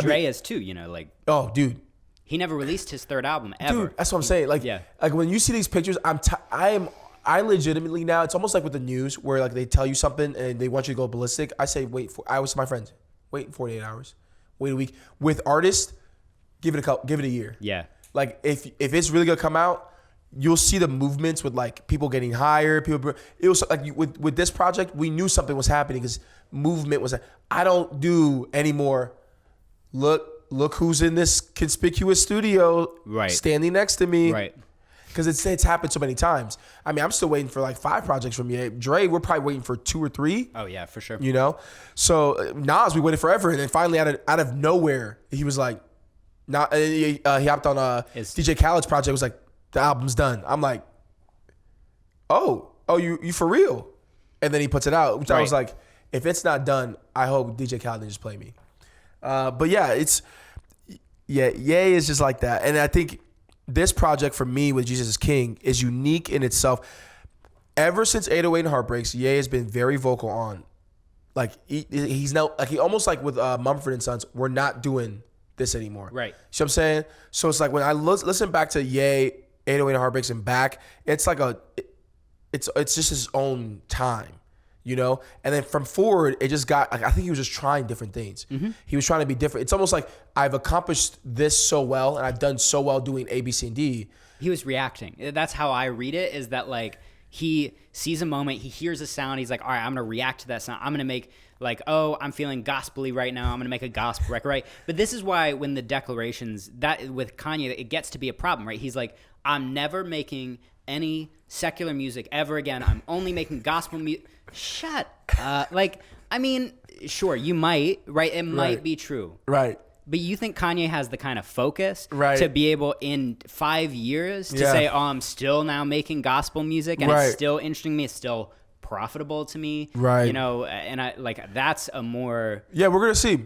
Dre is too, like. Oh, dude. He never released his third album ever. Dude, that's what I'm saying. Like, like when you see these pictures, I legitimately now, it's almost like with the news where like they tell you something and they want you to go ballistic. I say, I was my friends, wait 48 hours. Wait a week. With artists, give it a year. Yeah. Like if it's really gonna come out, you'll see the movements with like people getting hired. It was like with this project, we knew something was happening because movement was. I don't do anymore. Look who's in this conspicuous studio, right? Standing next to me, right? Because it's happened so many times. I mean, I'm still waiting for like 5 projects from Ye. Dre, we're probably waiting for 2 or 3. Oh yeah, for sure. So Nas, we waited forever, and then finally out of nowhere, he was like, he hopped on DJ Khaled's project. Was like, the album's done. I'm like, oh, you for real? And then he puts it out, which I was like, if it's not done, I hope DJ Khaled didn't just play me. But yeah, Ye is just like that, and I think. This project for me with Jesus is King is unique in itself. Ever since 808 and Heartbreaks, Ye has been very vocal on, like he's now like he almost like with Mumford & Sons, we're not doing this anymore. Right. You know what I'm saying? So it's like when I listen back to Ye, 808 and Heartbreaks and back, it's like it's just his own time. And then from forward, it just got, I think he was just trying different things. Mm-hmm. He was trying to be different. It's almost like I've accomplished this so well and I've done so well doing A, B, C, and D. He was reacting. That's how I read it, is that like he sees a moment, he hears a sound, he's like, all right, I'm going to react to that sound. I'm going to make like, oh, I'm feeling gospel-y right now. I'm going to make a gospel record, right? But this is why when the declarations, that with Kanye, it gets to be a problem, right? He's like, I'm never making any secular music ever again. I'm only making gospel music. Shut up. Like, I mean, sure, you might, right? It might be true. Right. But you think Kanye has the kind of focus right. to be able in 5 years to say, oh, I'm still now making gospel music and it's still interesting to me. It's still profitable to me. Right. And I like, that's a more. Yeah, we're going to see.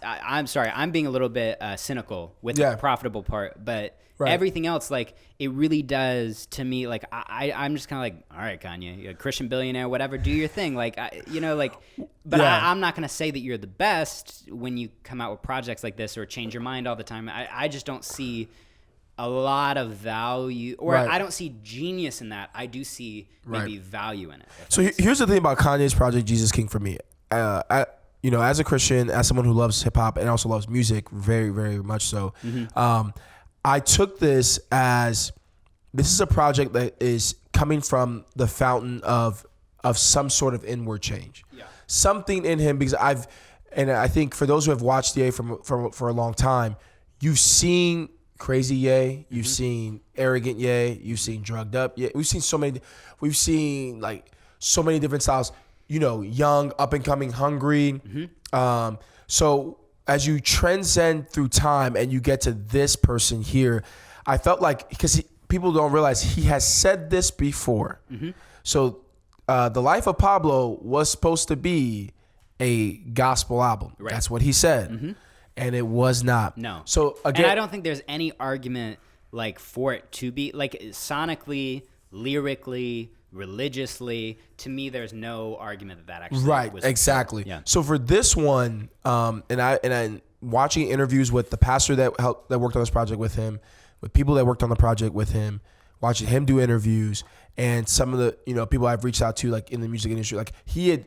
I'm sorry, I'm being a little bit cynical with the profitable part, but. Right. Everything else, like, it really does to me. Like, I'm just kind of like, all right, Kanye, you're a Christian billionaire, whatever, do your thing. Like, but I'm not going to say that you're the best when you come out with projects like this or change your mind all the time. I just don't see a lot of value, or I don't see genius in that. I do see maybe value in it. So here's the thing about Kanye's project, Jesus King, for me. As a Christian, as someone who loves hip hop and also loves music very, very much so, I took this as this is a project that is coming from the fountain of some sort of inward change. Yeah. Something in him, because I think for those who have watched Ye for a long time, you've seen crazy Ye, you've seen arrogant Ye, you've seen drugged up Ye. We've seen so many different styles. Young, up and coming, hungry. So as you transcend through time and you get to this person here, I felt like, because people don't realize he has said this before. So The Life of Pablo was supposed to be a gospel album. Right. That's what he said. And it was not. No. So again, and I don't think there's any argument for it to be sonically, lyrically, religiously. To me, there's no argument that actually was exactly. Yeah. So for this one, and I watching interviews with the pastor that worked on this project with him, with people that worked on the project with him, watching him do interviews, and some of the people I've reached out to in the music industry, he had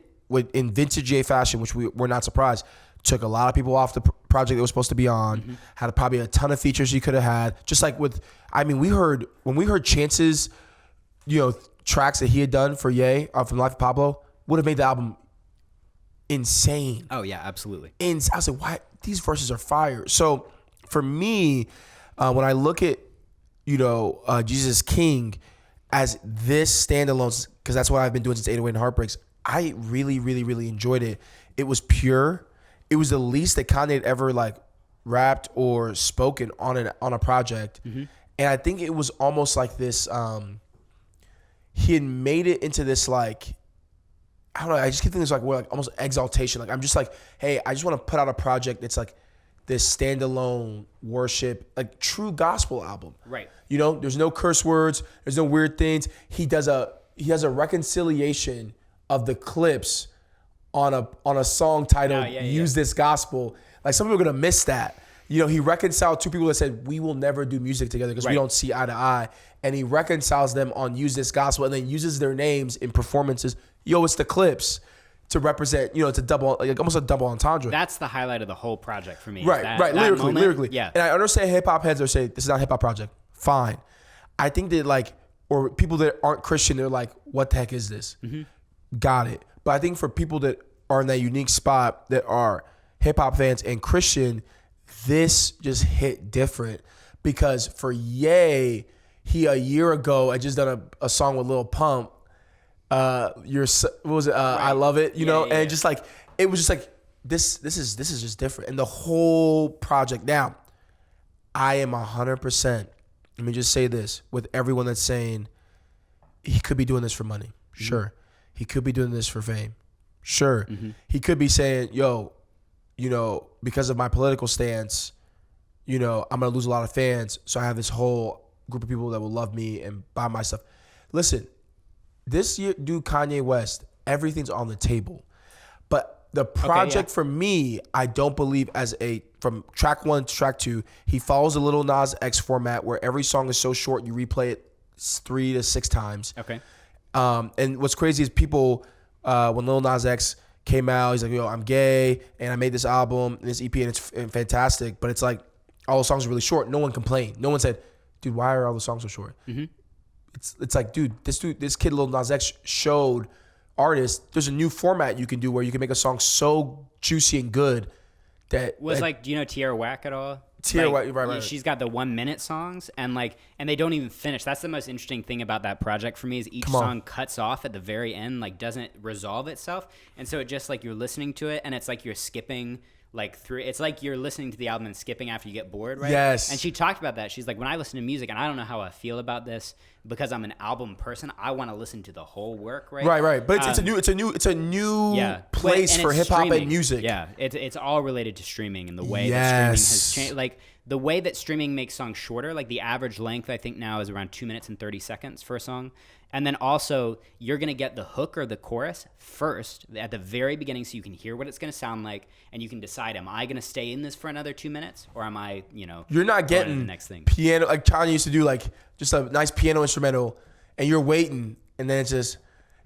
in vintage Ye fashion, which we're not surprised, took a lot of people off the project that was supposed to be on, had probably a ton of features he could have had. Just like when we heard Chance's, tracks that he had done for Ye from Life of Pablo, would have made the album insane. Oh yeah, absolutely. I was like, why? These verses are fire. So for me, when I look at Jesus King as this standalone, because that's what I've been doing since 808 and Heartbreaks, I really, really, really enjoyed it. It was pure. It was the least that Kanye had ever rapped or spoken on a project. And I think it was almost like this, he had made it into this I don't know, I just keep thinking it's almost exaltation. I'm just hey, I just want to put out a project that's this standalone worship, true gospel album. Right. There's no curse words, there's no weird things. He has a reconciliation of the clips on a song titled Use This Gospel. Some people are gonna miss that. He reconciled two people that said, we will never do music together because we don't see eye to eye. And he reconciles them on Use This Gospel and then uses their names in performances. It's the clips to represent, it's a double, almost a double entendre. That's the highlight of the whole project for me. Right, lyrically. Yeah. And I understand hip hop heads are saying, this is not a hip hop project. Fine. I think that or people that aren't Christian, they're what the heck is this? Got it. But I think for people that are in that unique spot that are hip hop fans and Christian, this just hit different, because for Ye, he a year ago had just done a song with Lil Pump. I Love It, and just it was just this is just different. And the whole project. Now, I am 100%. Let me just say this with everyone that's saying he could be doing this for money. Sure. He could be doing this for fame. Sure. He could be saying, because of my political stance, I'm going to lose a lot of fans. So I have this whole group of people that will love me and buy my stuff. Listen, this year, dude, Kanye West, everything's on the table. But the project for me, I don't believe from track 1 to track 2, he follows a Lil Nas X format where every song is so short, you replay it 3 to 6 times. Okay. And what's crazy is people, when Lil Nas X came out, he's like, I'm gay, and I made this album, this EP, and it's fantastic. But it's all the songs are really short. No one complained. No one said, dude, why are all the songs so short? It's this kid Lil Nas X showed artists there's a new format you can do where you can make a song so juicy and good that was do you know Tierra Whack at all? Tierra Whack, right. She's got the 1 minute songs and they don't even finish. That's the most interesting thing about that project for me is each song cuts off at the very end, doesn't resolve itself, and so it just you're listening to it and it's you're skipping through. It's you're listening to the album and skipping after you get bored, right? Yes. And she talked about that. She's when I listen to music, and I don't know how I feel about this because I'm an album person, I want to listen to the whole work, right? Right. But it's a new place for hip hop and music. Yeah, it's all related to streaming and the way that streaming has changed. The way that streaming makes songs shorter, the average length I think now is around 2 minutes and 30 seconds for a song. And then also, you're going to get the hook or the chorus first at the very beginning so you can hear what it's going to sound like, and you can decide, am I going to stay in this for another 2 minutes, or am I, You're not getting the next thing. Piano, Kanye used to do, just a nice piano instrumental, and you're waiting, and then it's just,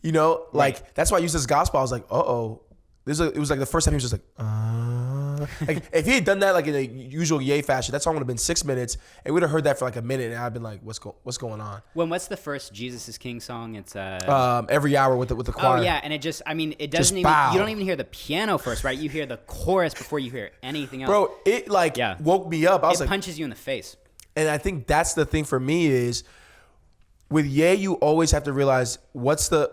that's why I used this gospel. I was like, uh-oh. It was the first time he was just Like if he had done that like in a usual Ye fashion, that song would have been 6 minutes, and we'd have heard that for like a minute, and I'd been like, what's going on? What's the first Jesus is King song? It's Every Hour with the choir. Oh yeah, and it doesn't even you don't even hear the piano first, right? You hear the chorus before you hear anything else. Bro, it woke me up. I was it punches you in the face. And I think that's the thing for me is with Ye, you always have to realize what's the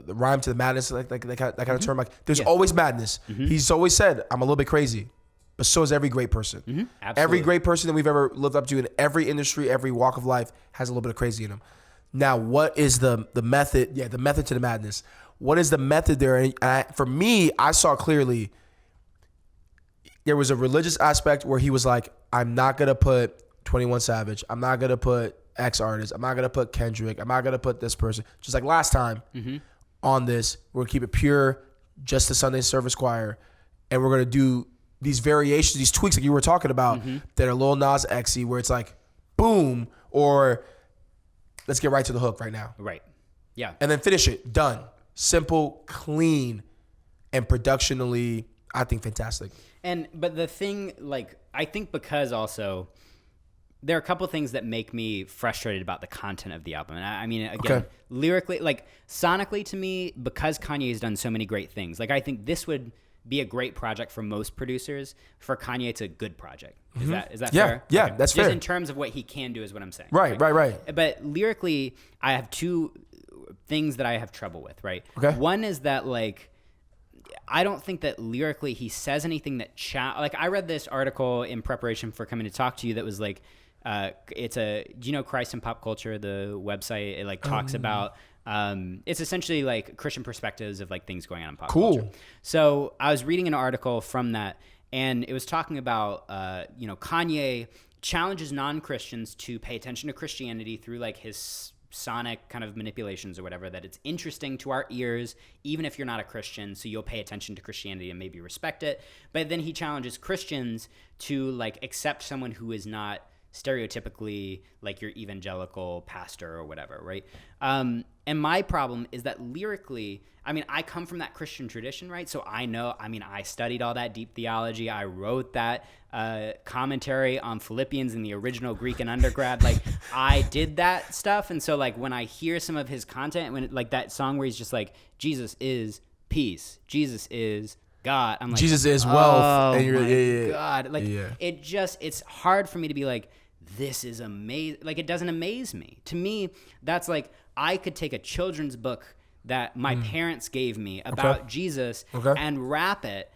rhyme to the madness, like that kind of term. Like there's always madness. He's always said, I'm a little bit crazy, but so is every great person. Every great person that we've ever lived up to in every industry, every walk of life has a little bit of crazy in him. Now, what is the method? Yeah, the method to the madness. What is the method there? And for me, I saw clearly there was a religious aspect where he was like, I'm not going to put 21 Savage. I'm not going to put X artist. I'm not going to put Kendrick. I'm not going to put this person. Just like last time on this, we're going to keep it pure, just the Sunday service choir. And we're going to do these variations, these tweaks like you were talking about that are Lil Nas X-y, where it's like, boom, or let's get right to the hook right now. Right. Yeah. And then finish it. Done. Simple, clean, and productionally, I think fantastic. But the thing, like, I think because also there are a couple things that make me frustrated about the content of the album. And I mean, again, lyrically, like sonically to me, because Kanye has done so many great things, like I think this would be a great project for most producers. For Kanye, it's a good project. Is that fair? Yeah, okay. That's fair. Just in terms of what he can do is what I'm saying. Right. But lyrically, I have two things that I have trouble with, right? Okay. One is that, like, I don't think that lyrically he says anything that like I read this article in preparation for coming to talk to you that was like, do you know Christ in Pop Culture, the website? It like talks about, it's essentially like Christian perspectives of like things going on in pop culture. So I was reading an article from that, and it was talking about, Kanye challenges non-Christians to pay attention to Christianity through like his sonic kind of manipulations or whatever, that it's interesting to our ears, even if you're not a Christian, so you'll pay attention to Christianity and maybe respect it. But then he challenges Christians to like accept someone who is not stereotypically like your evangelical pastor or whatever, right? And my problem is that lyrically, I mean, I come from that Christian tradition, right? So I know, I mean, I studied all that deep theology. I wrote that commentary on Philippians in the original Greek in undergrad. Like, I did that stuff. And so, like, when I hear some of his content, when like that song where he's just like, Jesus is peace, Jesus is God, I'm like, Jesus is wealth. And you're, God. Like, it's hard for me to be like, this is amazing. Like, it doesn't amaze me. To me, that's like, I could take a children's book that my parents gave me about Jesus and rap it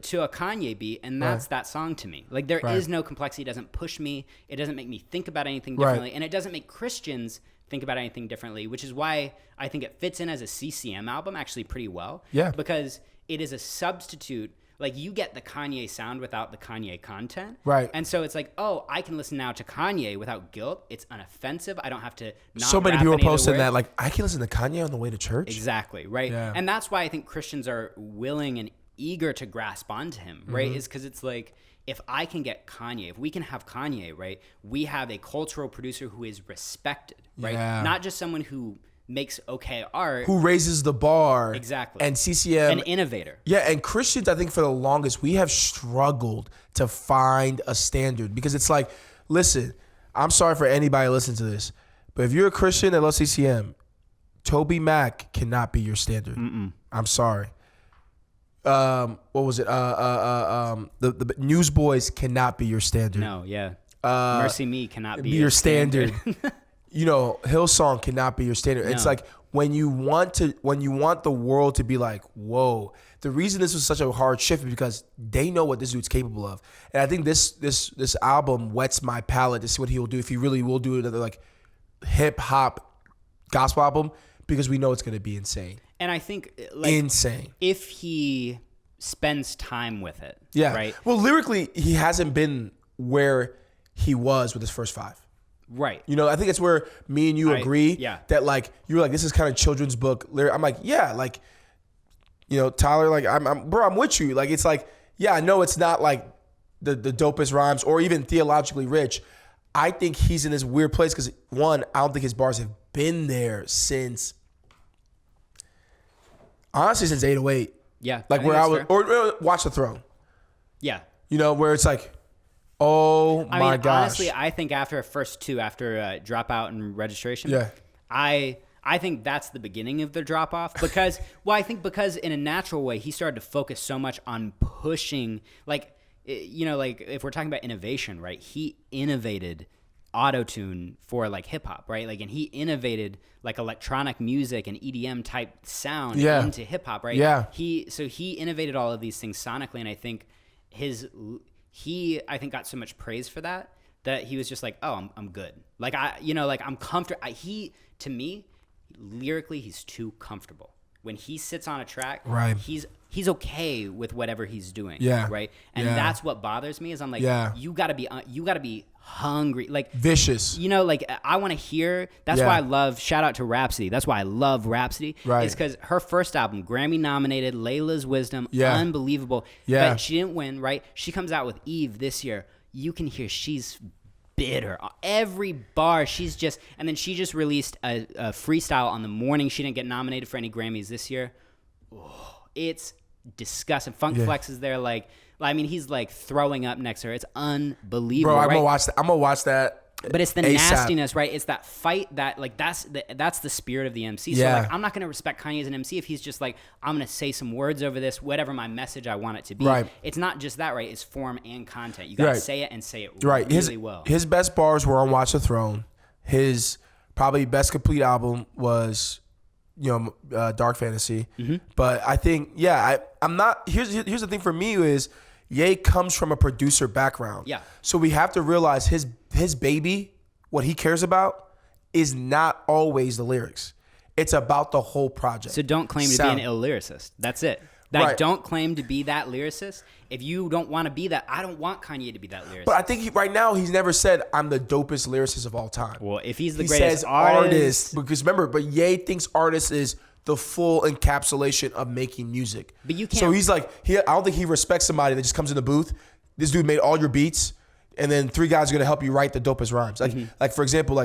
to a Kanye beat, and that's that song to me. Like, there is no complexity. It doesn't push me. It doesn't make me think about anything differently. And it doesn't make Christians think about anything differently, which is why I think it fits in as a CCM album actually pretty well. Yeah. Because it is a substitute. Like, you get the Kanye sound without the Kanye content. Right. And so it's like, oh, I can listen now to Kanye without guilt. It's unoffensive. I don't have to not So many rap people are any of the posting words. that, like, I can listen to Kanye on the way to church. Exactly, right? Yeah. And that's why I think Christians are willing and eager to grasp onto him, right? Is because it's like, if I can get Kanye, if we can have Kanye, right, we have a cultural producer who is respected, right? Yeah. Not just someone who makes okay art. Who raises the bar. Exactly. And CCM. An innovator. Yeah, and Christians, I think for the longest, we have struggled to find a standard. Because it's like, listen, I'm sorry for anybody listening to this, but if you're a Christian that loves CCM, Toby Mac cannot be your standard. I'm sorry. What was it? The Newsboys cannot be your standard. No, yeah. Mercy Me cannot be your standard. You know, Hillsong cannot be your standard. No. It's like when you want the world to be like, whoa. The reason this was such a hard shift is because they know what this dude's capable of, and I think this album whets my palate to see what he will do, if he really will do another like hip hop gospel album, because we know it's going to be insane. And I think like insane if he spends time with it. Yeah. Right. Well, lyrically, he hasn't been where he was with his first 5. Right. You know, I think it's where me and you agree that like you were like, this is kind of children's book lyric. I'm like, yeah, like, you know, Tyler, like I'm with you. Like, it's like, yeah, I know it's not like the dopest rhymes or even theologically rich. I think he's in this weird place because, one, I don't think his bars have been there since 808. Yeah. Like where I would, or Watch the Throne. Yeah. You know, where it's like, oh my gosh. Honestly, I think after first two, after Dropout and Registration, yeah. I think that's the beginning of the drop off because, well, I think because in a natural way, he started to focus so much on pushing, like, you know, like if we're talking about innovation, right? He innovated auto-tune for like hip hop, right? Like, and he innovated like electronic music and EDM type sound into hip hop, right? Yeah. So he innovated all of these things sonically, and I think he got so much praise for that he was just like, oh, I'm good. Like I'm comfortable. To me, lyrically, he's too comfortable. When he sits on a track, right, he's okay with whatever he's doing. Yeah. Right. And that's what bothers me is I'm like, you gotta be hungry, like vicious. You know, like I want to hear. That's why I love. Shout out to Rhapsody. That's why I love Rhapsody. Right. It's because her first album, Grammy nominated, Layla's Wisdom, unbelievable. Yeah. But she didn't win. Right. She comes out with Eve this year. You can hear she's bitter. Every bar, she's just, and then she just released a freestyle on the morning. She didn't get nominated for any Grammys this year. Oh, it's disgusting. Funk Flex is there, like, I mean, he's like throwing up next to her. It's unbelievable. Bro, I'm right? gonna watch that. But it's the ASAP. nastiness, right? It's that fight that, like, that's the spirit of the MC. So, like, I'm not going to respect Kanye as an MC if he's just like, I'm going to say some words over this, whatever my message I want it to be. Right. It's not just that, right? It's form and content. You got to say it and say it right. really well. His best bars were on Watch the Throne. His probably best complete album was, Dark Fantasy. Mm-hmm. But I think, I'm not. Here's the thing for me is, Ye comes from a producer background. Yeah. So we have to realize his baby, what he cares about, is not always the lyrics. It's about the whole project. So don't claim to be an ill lyricist. That's it. Like, right. Don't claim to be that lyricist. If you don't want to be that, I don't want Kanye to be that lyricist. But I think right now he's never said, I'm the dopest lyricist of all time. Well, if he's the he greatest says artist. Because remember, but Ye thinks artist is the full encapsulation of making music. But you can't. So he's like, I don't think he respects somebody that just comes in the booth. This dude made all your beats, and then 3 guys are gonna help you write the dopest rhymes. Like for example,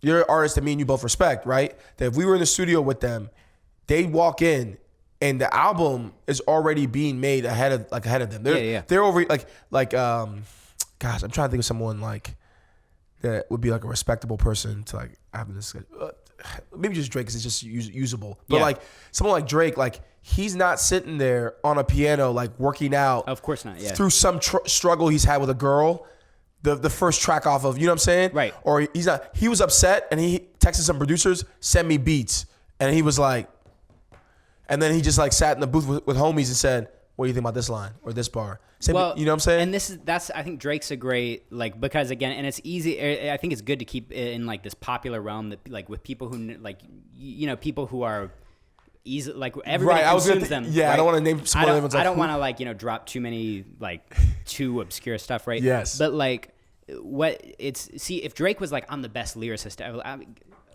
you're an artist that me and you both respect, right? That if we were in the studio with them, they'd walk in and the album is already being made ahead of them. They're over gosh, I'm trying to think of someone like that would be like a respectable person to like have this. Maybe just Drake because it's just usable. But like someone like Drake, like he's not sitting there on a piano like working out. Of course not. Yeah. Through some struggle he's had with a girl, the first track off of, you know what I'm saying? Right. Or he's not. He was upset and he texted some producers, send me beats, and he was like, and then he just like sat in the booth with homies and said, what do you think about this line or this bar? You know what I'm saying? And that's I think Drake's a great, like, because again, and it's easy. I think it's good to keep it in like this popular realm that like with people who like, people who are easy, like everybody consumes them. Yeah, right? I don't want to name some of them. I don't want to like drop too many like too obscure stuff, right? Yes. But like if Drake was like, I'm the best lyricist ever.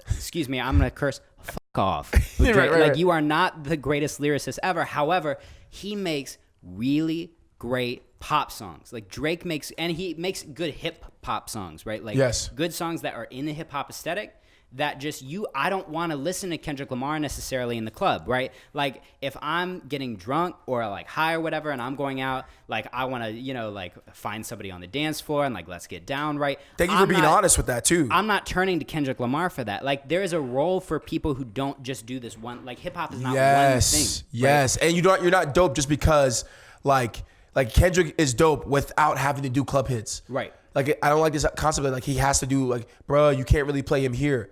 Excuse me, I'm gonna curse. Fuck off. Drake, right. You are not the greatest lyricist ever. However, he makes really great pop songs. Like Drake makes good hip hop songs, right? Like good songs that are in the hip hop aesthetic that just I don't want to listen to Kendrick Lamar necessarily in the club, right? Like if I'm getting drunk or like high or whatever and I'm going out, like I want to, like find somebody on the dance floor and like let's get down, right? Thank you for being honest with that too. I'm not turning to Kendrick Lamar for that. Like there is a role for people who don't just do this one, like hip hop is not one thing. Yes. Right? And you're not dope just because like Kendrick is dope without having to do club hits. Right. Like I don't like this concept of like he has to do like, bro, you can't really play him here.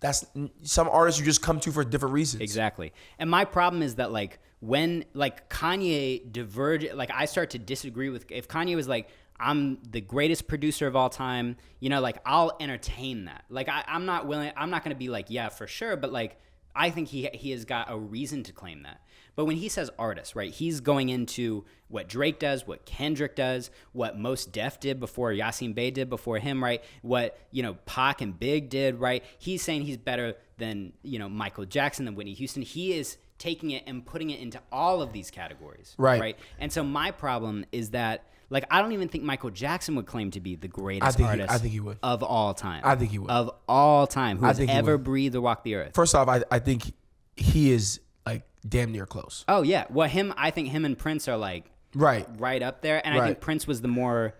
That's some artists you just come to for different reasons. Exactly. And my problem is that like when like Kanye diverge, like I start to disagree with, if Kanye was like, I'm the greatest producer of all time, like I'll entertain that. Like I'm not going to be like, yeah, for sure. But like, I think he has got a reason to claim that. But when he says artist, right, he's going into what Drake does, what Kendrick does, what Mos Def did before Yasin Bey did before him, right? What, Pac and Big did, right? He's saying he's better than, Michael Jackson, than Whitney Houston. He is taking it and putting it into all of these categories, right? And so my problem is that, like, I don't even think Michael Jackson would claim to be the greatest artist I think he would. Of all time. I think he would. Of all time. Who has ever breathed or walked the earth. First off, I think he is like damn near close. Oh yeah, well I think him and Prince are like right up there, and I think Prince was the more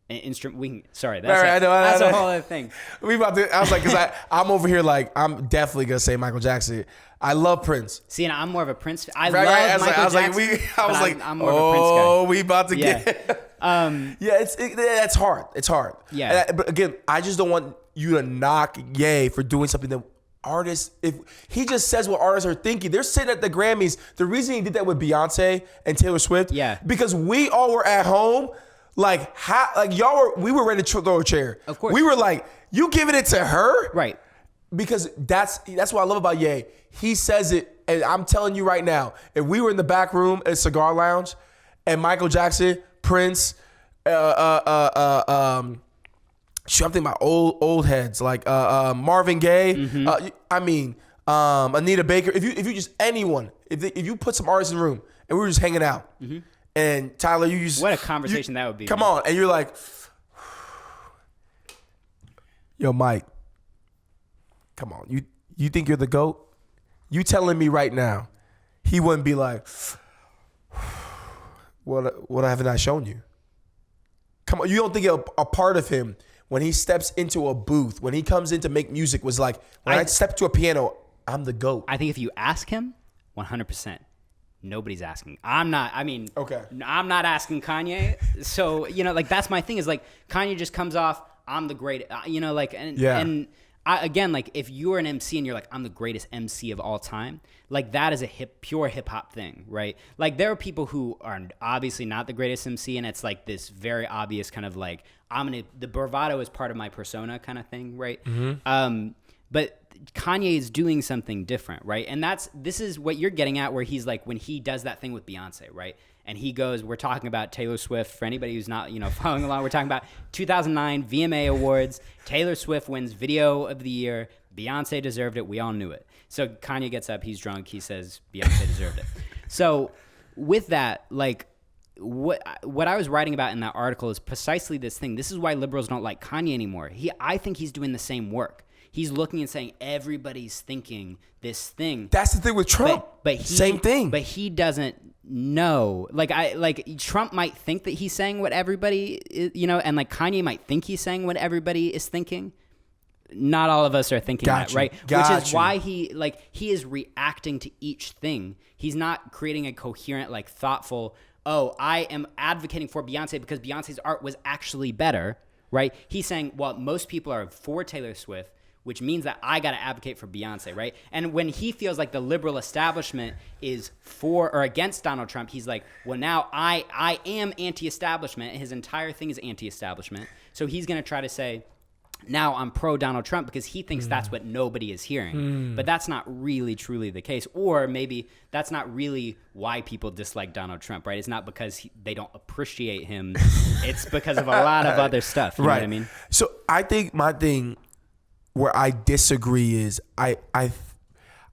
instrument. That's a whole other thing. I was like, because I'm over here like I'm definitely gonna say Michael Jackson. I love Prince. See, and I'm more of a Prince. I love Michael Jackson. I'm more of a Prince guy. Oh, we about to get. It's hard. It's hard. Yeah. But again, I just don't want you to knock Ye for doing something that artists. If he just says what artists are thinking, they're sitting at the Grammys. The reason he did that with Beyonce and Taylor Swift, because we all were at home. Like we were ready to throw a chair. Of course. We were like, you giving it to her? Right. Because that's what I love about Ye. He says it, and I'm telling you right now, if we were in the back room at Cigar Lounge and Michael Jackson, Prince, I'm thinking about old heads like Marvin Gaye, Anita Baker, if you just anyone, if you put some artists in the room and we were just hanging out. And Tyler, you just... What a conversation that would be. Come on. And you're like, yo, Mike, come on. You think you're the GOAT? You telling me right now, he wouldn't be like, what haven't I shown you? Come on. You don't think a part of him, when he steps into a booth, when he comes in to make music, was like, when I step to a piano, I'm the GOAT. I think if you ask him, 100%. Nobody's asking. I'm not asking Kanye. So, like that's my thing is like Kanye just comes off, I'm the great, and again, like if you're an MC and you're like, I'm the greatest MC of all time, like that is a pure hip hop thing, right? Like there are people who are obviously not the greatest MC and it's like this very obvious kind of like, the bravado is part of my persona kind of thing, right? But Kanye is doing something different, right? And this is what you're getting at where he's like, when he does that thing with Beyonce, right? And he goes, we're talking about Taylor Swift. For anybody who's not, following along, we're talking about 2009 VMA Awards. Taylor Swift wins Video of the Year. Beyonce deserved it. We all knew it. So Kanye gets up, he's drunk. He says Beyonce deserved it. So with that, like, what I was writing about in that article is precisely this thing. This is why liberals don't like Kanye anymore. I think he's doing the same work. He's looking and saying everybody's thinking this thing. That's the thing with Trump. But same thing. But he doesn't know. Like Trump might think that he's saying what everybody is, and like Kanye might think he's saying what everybody is thinking. Not all of us are thinking that, right? Which is why he is reacting to each thing. He's not creating a coherent, like thoughtful, I am advocating for Beyonce because Beyonce's art was actually better, right? He's saying, well, most people are for Taylor Swift, which means that I got to advocate for Beyonce, right? And when he feels like the liberal establishment is for or against Donald Trump, he's like, well, now I am anti-establishment. His entire thing is anti-establishment. So he's going to try to say, now I'm pro-Donald Trump because he thinks that's what nobody is hearing. But that's not really truly the case. Or maybe that's not really why people dislike Donald Trump, right? It's not because they don't appreciate him. It's because of a lot of other stuff. You know what I mean? So I think my thing where I disagree is I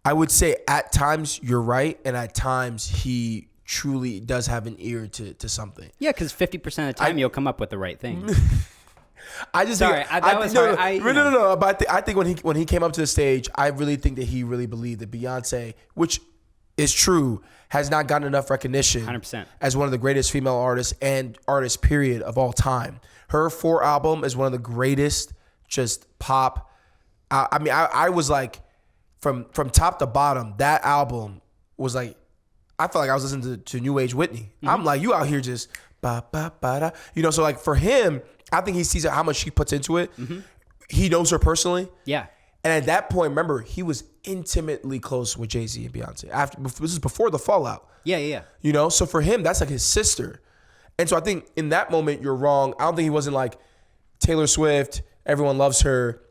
would say at times you're right, and at times he truly does have an ear to something. Yeah, because 50% of the time you'll come up with the right thing. I just sorry, think, that was hard. No. But I think when he came up to the stage, I really think that he really believed that Beyonce, which is true, has not gotten enough recognition 100%. As one of the greatest female artists and artists period of all time. Her 4 album is one of the greatest just pop. I was like, from top to bottom, that album was like, I felt like I was listening to New Age Whitney. I'm like, you out here just ba ba ba da, so like for him, I think he sees how much she puts into it. He knows her personally. Yeah. And at that point, remember, he was intimately close with Jay-Z and Beyonce. This is before the fallout. Yeah. So for him, that's like his sister. And so I think in that moment, you're wrong. I don't think he wasn't like Taylor Swift, everyone loves her,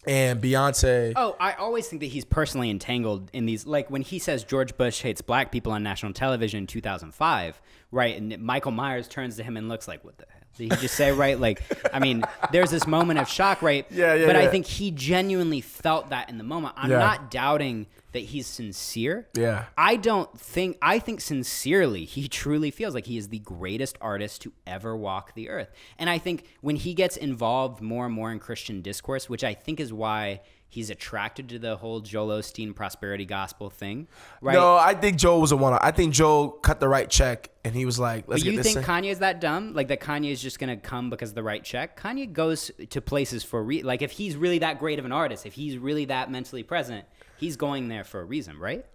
and Beyonce. Oh, I always think that he's personally entangled in these, like when he says George Bush hates black people on national television in 2005, right? And Michael Myers turns to him and looks like, what the hell did he just say, right? Like, I mean, there's this moment of shock, right? But I think he genuinely felt that in the moment. I'm not doubting that he's sincere. Yeah. I think sincerely he truly feels like he is the greatest artist to ever walk the earth. And I think when he gets involved more and more in Christian discourse, which I think is why he's attracted to the whole Joel Osteen prosperity gospel thing, right? No, I think Joel was a one-off. I think Joel cut the right check, and he was like, let's get this. But you think Kanye's that dumb? Like that Kanye is just going to come because of the right check? Kanye goes to places for like if he's really that great of an artist, if he's really that mentally present, he's going there for a reason, right?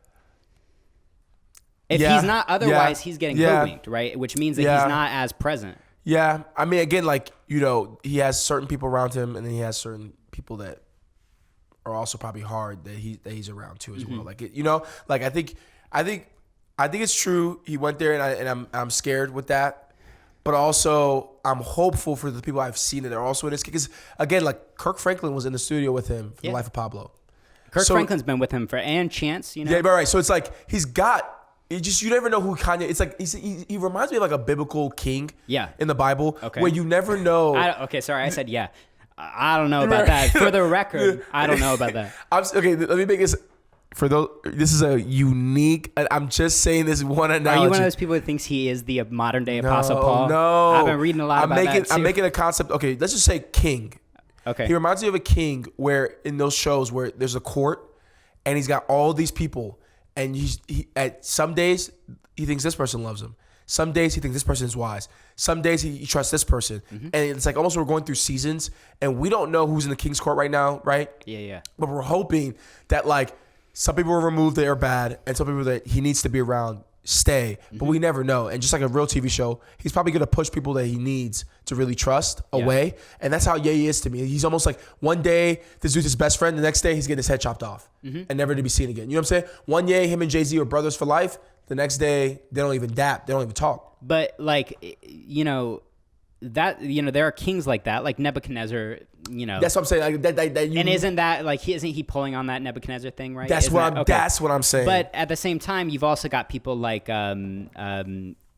If he's not, otherwise he's getting hoodwinked, right? Which means that he's not as present. Yeah. I mean, again, like, you know, he has certain people around him, and then he has certain people that are also probably hard that he's around too as well. Like, you know, like I think it's true. He went there, and I'm scared with that, but also I'm hopeful for the people I've seen that are also in this. Because again, like Kirk Franklin was in the studio with him for The Life of Pablo. Kirk Franklin's been with him and Chance, you know. Yeah, right. So it's like he's got. You never know who Kanye. It's like he reminds me of like a biblical king. Yeah. In the Bible, where you never know. Sorry, I said yeah. I don't know about that. For the record, I don't know about that. Okay, let me make this. For those, this is a unique. I'm just saying this one analogy. Are you one of those people that thinks he is the modern day Apostle Paul? No, I've been reading a lot about that too. I'm making a concept. Okay, let's just say king. Okay. He reminds me of a king where in those shows where there's a court, and he's got all these people. And he at some days he thinks this person loves him. Some days he thinks this person is wise. Some days he trusts this person. And it's like almost we're going through seasons, and we don't know who's in the king's court right now, right? Yeah. But we're hoping that like some people are removed that are bad, and some people that he needs to be around stay. But we never know. And just like a real TV show, he's probably going to push people that he needs to really trust away. And that's how Ye is to me. He's almost like one day this dude's his best friend, the next day he's getting his head chopped off and never to be seen again. You know what I'm saying? One Ye, him and Jay-Z are brothers for life. The next day they don't even dap. They don't even talk. But like, you know, that, you know, there are kings like that, like Nebuchadnezzar, you know. That's what I'm saying. Like, and isn't that like isn't he pulling on that Nebuchadnezzar thing, right? That's what I'm saying. But at the same time, you've also got people like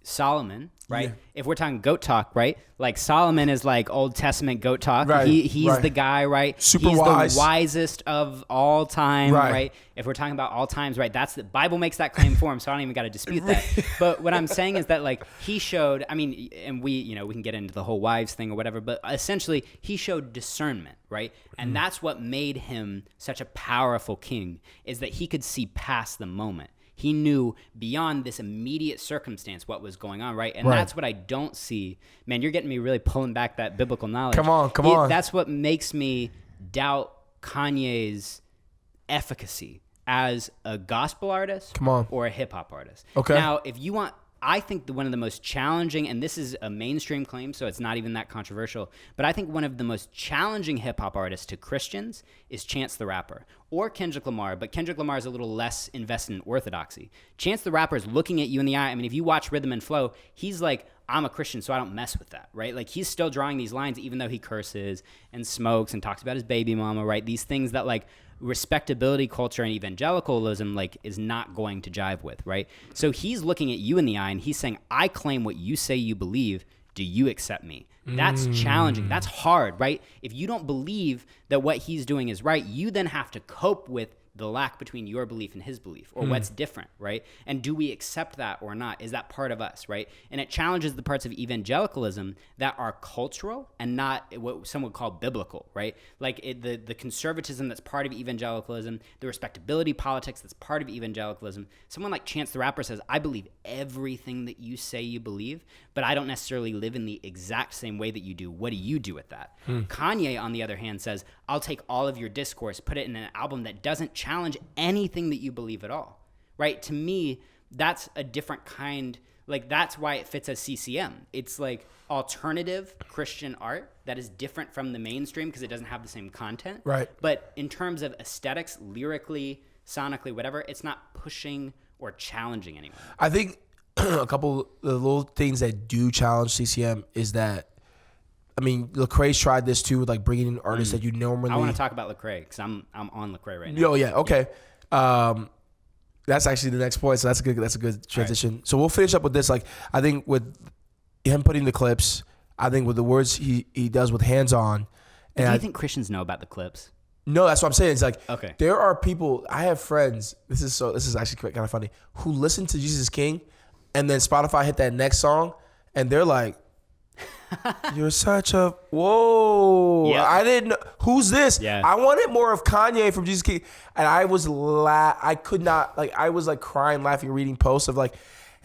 Solomon, right? Yeah. If we're talking goat talk, right? Like Solomon is like Old Testament goat talk. Right, he's the guy, right? Super he's wise. The wisest of all time, right? If we're talking about all times, right? That's the Bible makes that claim for him, so I don't even got to dispute that. But what I'm saying is that like he showed, I mean, and we can get into the whole wives thing or whatever, but essentially he showed discernment, right? And that's what made him such a powerful king, is that he could see past the moment. He knew beyond this immediate circumstance what was going on, right? And that's what I don't see. Man, you're getting me really pulling back that biblical knowledge. Come on. That's what makes me doubt Kanye's efficacy as a gospel artist or a hip-hop artist. Okay. Now, if you want... I think one of the most challenging, and this is a mainstream claim, so it's not even that controversial, but I think one of the most challenging hip-hop artists to Christians is Chance the Rapper or Kendrick Lamar, but Kendrick Lamar is a little less invested in orthodoxy. Chance the Rapper is looking at you in the eye. I mean, if you watch Rhythm and Flow, he's like, I'm a Christian, so I don't mess with that, right? Like, he's still drawing these lines, even though he curses and smokes and talks about his baby mama, right? These things that, like, respectability culture and evangelicalism like is not going to jive with, right? So he's looking at you in the eye and he's saying, I claim what you say you believe. Do you accept me? That's challenging. That's hard, right? If you don't believe that what he's doing is right, you then have to cope with the lack between your belief and his belief, or what's different, right? And do we accept that or not? Is that part of us, right? And it challenges the parts of evangelicalism that are cultural and not what some would call biblical, right? Like the conservatism that's part of evangelicalism, the respectability politics that's part of evangelicalism. Someone like Chance the Rapper says, I believe everything that you say you believe, but I don't necessarily live in the exact same way that you do. What do you do with that? Kanye, on the other hand, says, I'll take all of your discourse, put it in an album that doesn't challenge anything that you believe at all, right? To me, that's a different kind, like that's why it fits as CCM. It's like alternative Christian art that is different from the mainstream because it doesn't have the same content. Right. But in terms of aesthetics, lyrically, sonically, whatever, it's not pushing or challenging anyone. I think a couple of the little things that do challenge CCM is that, I mean, Lecrae's tried this too, with like bringing in artists that you normally. I want to talk about Lecrae because I'm on Lecrae right now. Oh yeah, okay. Yeah. That's actually the next point, so that's a good transition. Right. So we'll finish up with this. Like, I think with him putting the clips, I think with the words he does with hands on. Do you think Christians know about the clips? No, that's what I'm saying. It's like, okay, there are people. I have friends. This is actually kind of funny. Who listen to Jesus King, and then Spotify hit that next song, and they're like, You're such a whoa. Yep. I didn't know. Who's this? Yeah. I wanted more of Kanye from Jesus King. And I was I could not, like, I was like crying, laughing, reading posts of like,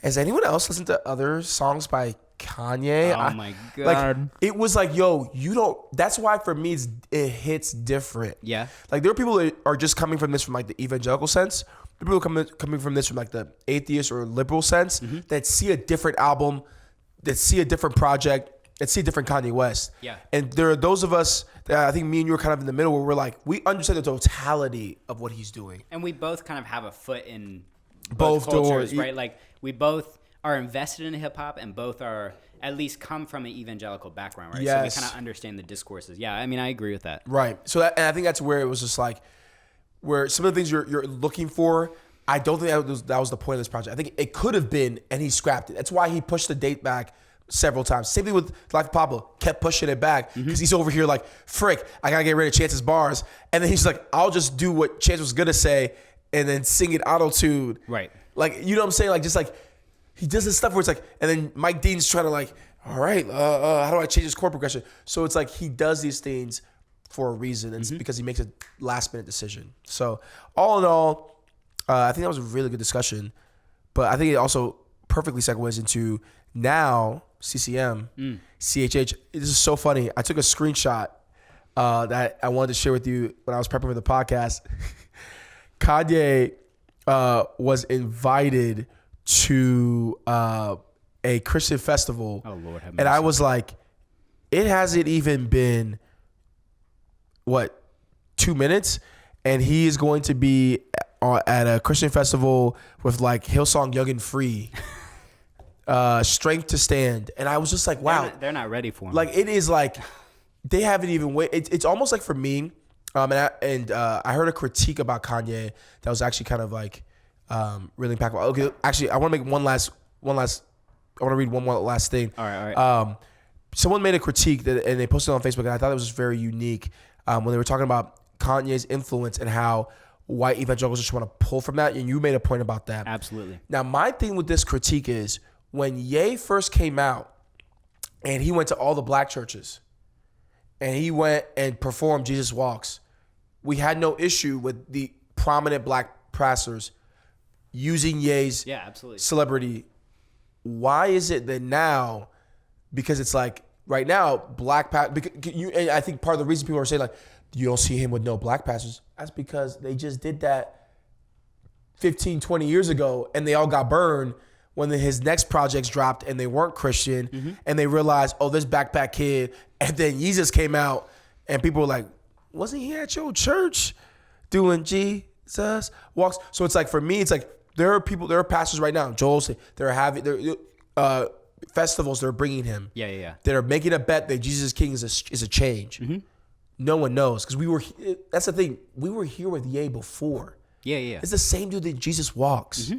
has anyone else listened to other songs by Kanye? Oh my God. Like, it was like, yo, you don't, that's why for me it hits different. Yeah. Like, there are people that are just coming from this from like the evangelical sense. People coming from this from like the atheist or liberal sense that see a different album, that see a different project, and see a different Kanye West. Yeah. And there are those of us that I think me and you are kind of in the middle where we're like, we understand the totality of what he's doing. And we both kind of have a foot in both cultures, doors, right? Like, we both are invested in hip hop and both are at least come from an evangelical background, right? Yes. So we kind of understand the discourses. Yeah, I mean, I agree with that. Right. So and I think that's where it was just like, where some of the things you're looking for, I don't think that was the point of this project. I think it could have been, and he scrapped it. That's why he pushed the date back several times. Same thing with Life of Pablo, kept pushing it back because he's over here like, frick, I gotta get rid of Chance's bars. And then he's like, I'll just do what Chance was gonna say and then sing it auto-tuned. Right. Like, you know what I'm saying? Like, just like, he does this stuff where it's like, and then Mike Dean's trying to like, all right, how do I change his chord progression? So it's like, he does these things for a reason, and it's because he makes a last minute decision. So all in all, I think that was a really good discussion, but I think it also perfectly segues into now CCM, CHH. This is so funny. I took a screenshot that I wanted to share with you when I was prepping for the podcast. Kanye was invited to a Christian festival. Oh, Lord have mercy. And I was like, it hasn't even been, 2 minutes? And he is going to be at a Christian festival with like Hillsong Young and Free, Strength to Stand. And I was just like, wow. They're not ready for him. Like, it is like, they haven't even waited. It's almost like for me, and I heard a critique about Kanye that was actually kind of like really impactful. Okay, actually, I want to make one last. I want to read one more last thing. All right. Someone made a critique and they posted it on Facebook, and I thought it was just very unique when they were talking about Kanye's influence and how white evangelicals just want to pull from that. And you made a point about that. Absolutely. Now, my thing with this critique is when Ye first came out, and he went to all the black churches, and he went and performed Jesus Walks, we had no issue with the prominent black pastors using Ye's celebrity. Why is it that now, because it's like right now, and I think part of the reason people are saying like, you don't see him with no black pastors, that's because they just did that 15, 20 years ago and they all got burned when his next projects dropped and they weren't Christian and they realized, oh, this backpack kid, and then Jesus came out and people were like, wasn't he at your church doing Jesus Walks? So it's like, for me, it's like, there are pastors right now, Joel said, they're having festivals, they're bringing him. Yeah. That are making a bet that Jesus King is a change. No one knows, because that's the thing, we were here with Ye before. Yeah. It's the same dude that Jesus Walks.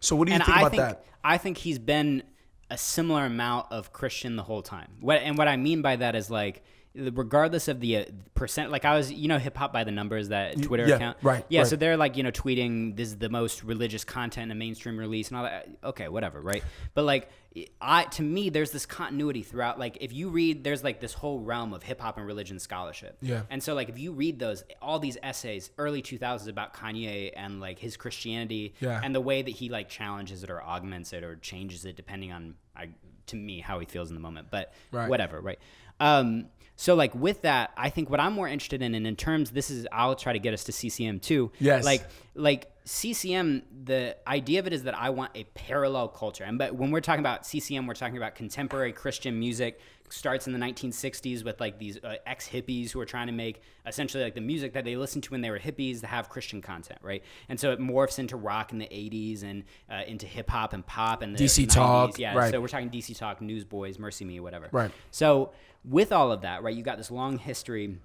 So what do you think about that? I think he's been a similar amount of Christian the whole time. What I mean by that is like, regardless of the percent, like I was, Hip Hop by the Numbers, that Twitter account. Right. So they're like, tweeting, this is the most religious content in a mainstream release and all that. Okay, whatever, right? But like, to me, there's this continuity throughout. Like, if you read, there's like this whole realm of hip hop and religion scholarship. Yeah. And so like, if you read all these essays, early 2000s about Kanye and like his Christianity and the way that he like challenges it or augments it or changes it depending on, to me, how he feels in the moment. But whatever, right? So like with that, I think what I'm more interested in, and in terms, I'll try to get us to CCM too. Yes. Like CCM, the idea of it is that I want a parallel culture. But when we're talking about CCM, we're talking about contemporary Christian music. Starts in the 1960s with like these ex-hippies who are trying to make essentially like the music that they listened to when they were hippies to have Christian content, right? And so it morphs into rock in the 80s and into hip hop and pop in the DC 90s. Talk. Yeah, right. So we're talking DC Talk, Newsboys, Mercy Me, whatever. Right. So with all of that, right, you got this long history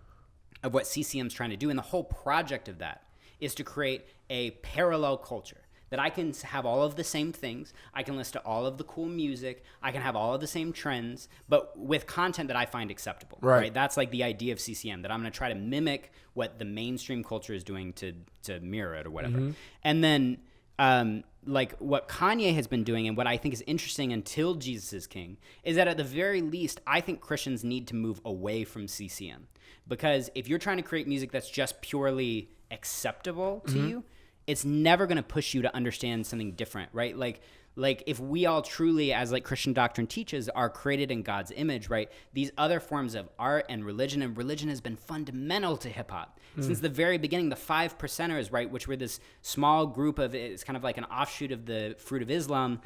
of what CCM's trying to do, and the whole project of that is to create a parallel culture. That I can have all of the same things, I can listen to all of the cool music, I can have all of the same trends, but with content that I find acceptable. Right? That's like the idea of CCM, that I'm going to try to mimic what the mainstream culture is doing to mirror it or whatever. And then like what Kanye has been doing and what I think is interesting until Jesus is King is that at the very least, I think Christians need to move away from CCM. Because if you're trying to create music that's just purely acceptable to you, it's never going to push you to understand something different, right? Like if we all truly, as like Christian doctrine teaches, are created in God's image, right? These other forms of art and religion has been fundamental to hip hop. Since the very beginning, the 5%ers, right, which were this small group of, it's kind of like an offshoot of the Fruit of Islam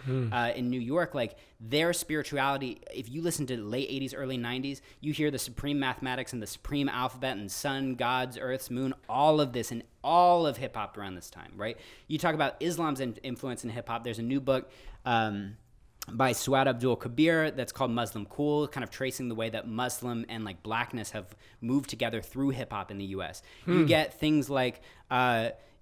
in New York, like their spirituality, if you listen to late 80s, early 90s, you hear the supreme mathematics and the supreme alphabet and sun, gods, earths, moon, all of this and all of hip hop around this time, right? You talk about Islam's influence in hip hop. There's a new book by Suad Abdul Kabir that's called Muslim Cool, kind of tracing the way that Muslim and like blackness have moved together through hip hop in the U.S. You get things like,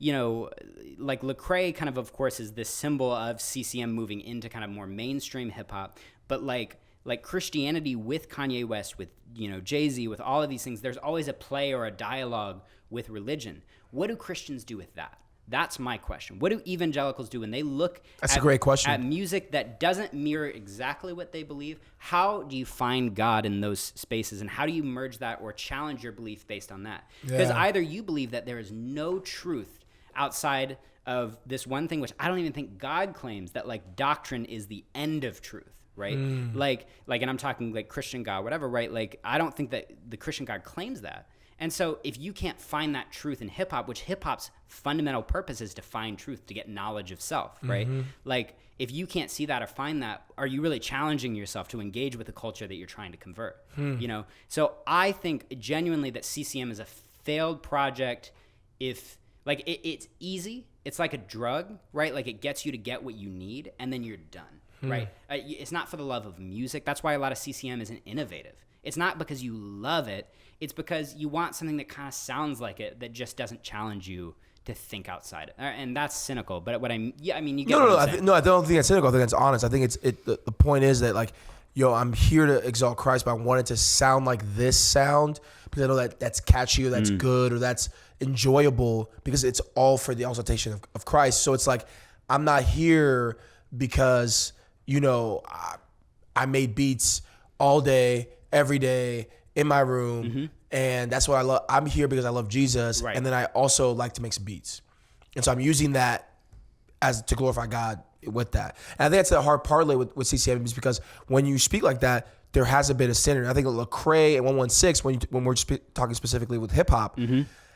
you know, like Lecrae kind of course, is this symbol of CCM moving into kind of more mainstream hip hop, but like Christianity with Kanye West, with, you know, Jay-Z, with all of these things, there's always a play or a dialogue with religion. What do Christians do with that? That's my question. What do evangelicals do when they look That's a great question. at music that doesn't mirror exactly what they believe? How do you find God in those spaces, and how do you merge that or challenge your belief based on that? Because either you believe that there is no truth outside of this one thing, which I don't even think God claims, that like doctrine is the end of truth, right? Like, and I'm talking like Christian God, whatever, right? Like, I don't think that the Christian God claims that. And so if you can't find that truth in hip hop, which hip hop's fundamental purpose is to find truth, to get knowledge of self, right? Like if you can't see that or find that, are you really challenging yourself to engage with the culture that you're trying to convert? You know? So I think genuinely that CCM is a failed project. If like it's easy, it's like a drug, right? Like it gets you to get what you need and then you're done, right? It's not for the love of music. That's why a lot of CCM isn't innovative. It's not because you love it. It's because you want something that kind of sounds like it, that just doesn't challenge you to think outside it. And that's cynical. But what you get what I'm saying. I don't think that's cynical. I think that's honest. I think the point is that like, yo, I'm here to exalt Christ, but I want it to sound like this sound because I know that that's catchy or that's good or that's enjoyable because it's all for the exaltation of Christ. So it's like, I'm not here because, you know, I made beats all day, every day in my room, and that's what I love. I'm here because I love Jesus, and then I also like to make some beats, and so I'm using that as to glorify God with that. And I think that's the hard parlay with CCM is because when you speak like that, there has a bit of standard. I think Lecrae and 116, when we're talking specifically with hip hop,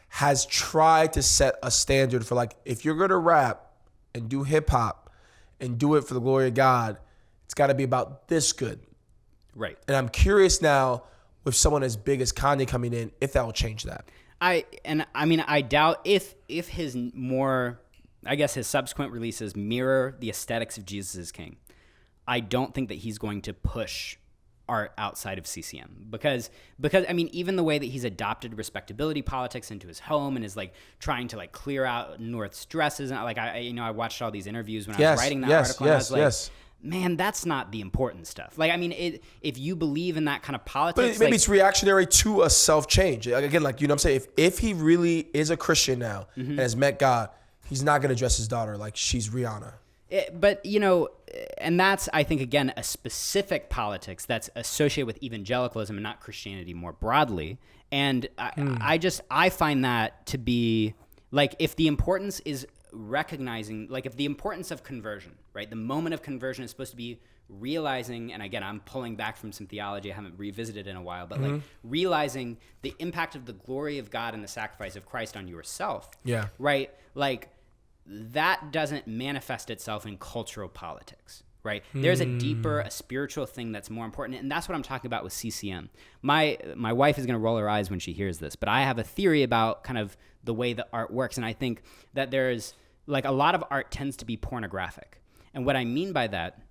has tried to set a standard for like, if you're gonna rap and do hip hop and do it for the glory of God, it's got to be about this good. Right. And I'm curious now with someone as big as Kanye coming in, if that will change that. I doubt if his more, I guess his subsequent releases mirror the aesthetics of Jesus is King. I don't think that he's going to push art outside of CCM because I mean, even the way that he's adopted respectability politics into his home and is like trying to like clear out North's dresses, and like I watched all these interviews when I was writing that article, and I was like, man, that's not the important stuff. Like, I mean, if you believe in that kind of politics, but maybe it's reactionary to a self-change. Again, like, you know what I'm saying? If he really is a Christian now and has met God, he's not going to dress his daughter like she's Rihanna. But, you know, and that's, I think, again, a specific politics that's associated with evangelicalism and not Christianity more broadly. And I find that to be, like, if the importance is recognizing, like if the importance of conversion, right? The moment of conversion is supposed to be realizing, and again, I'm pulling back from some theology I haven't revisited in a while, but like realizing the impact of the glory of God and the sacrifice of Christ on yourself. Yeah. Right? Like that doesn't manifest itself in cultural politics, right? There's a deeper, a spiritual thing that's more important. And that's what I'm talking about with CCM. My wife is going to roll her eyes when she hears this, but I have a theory about kind of the way that art works. And I think that there's like a lot of art tends to be pornographic. And what I mean by that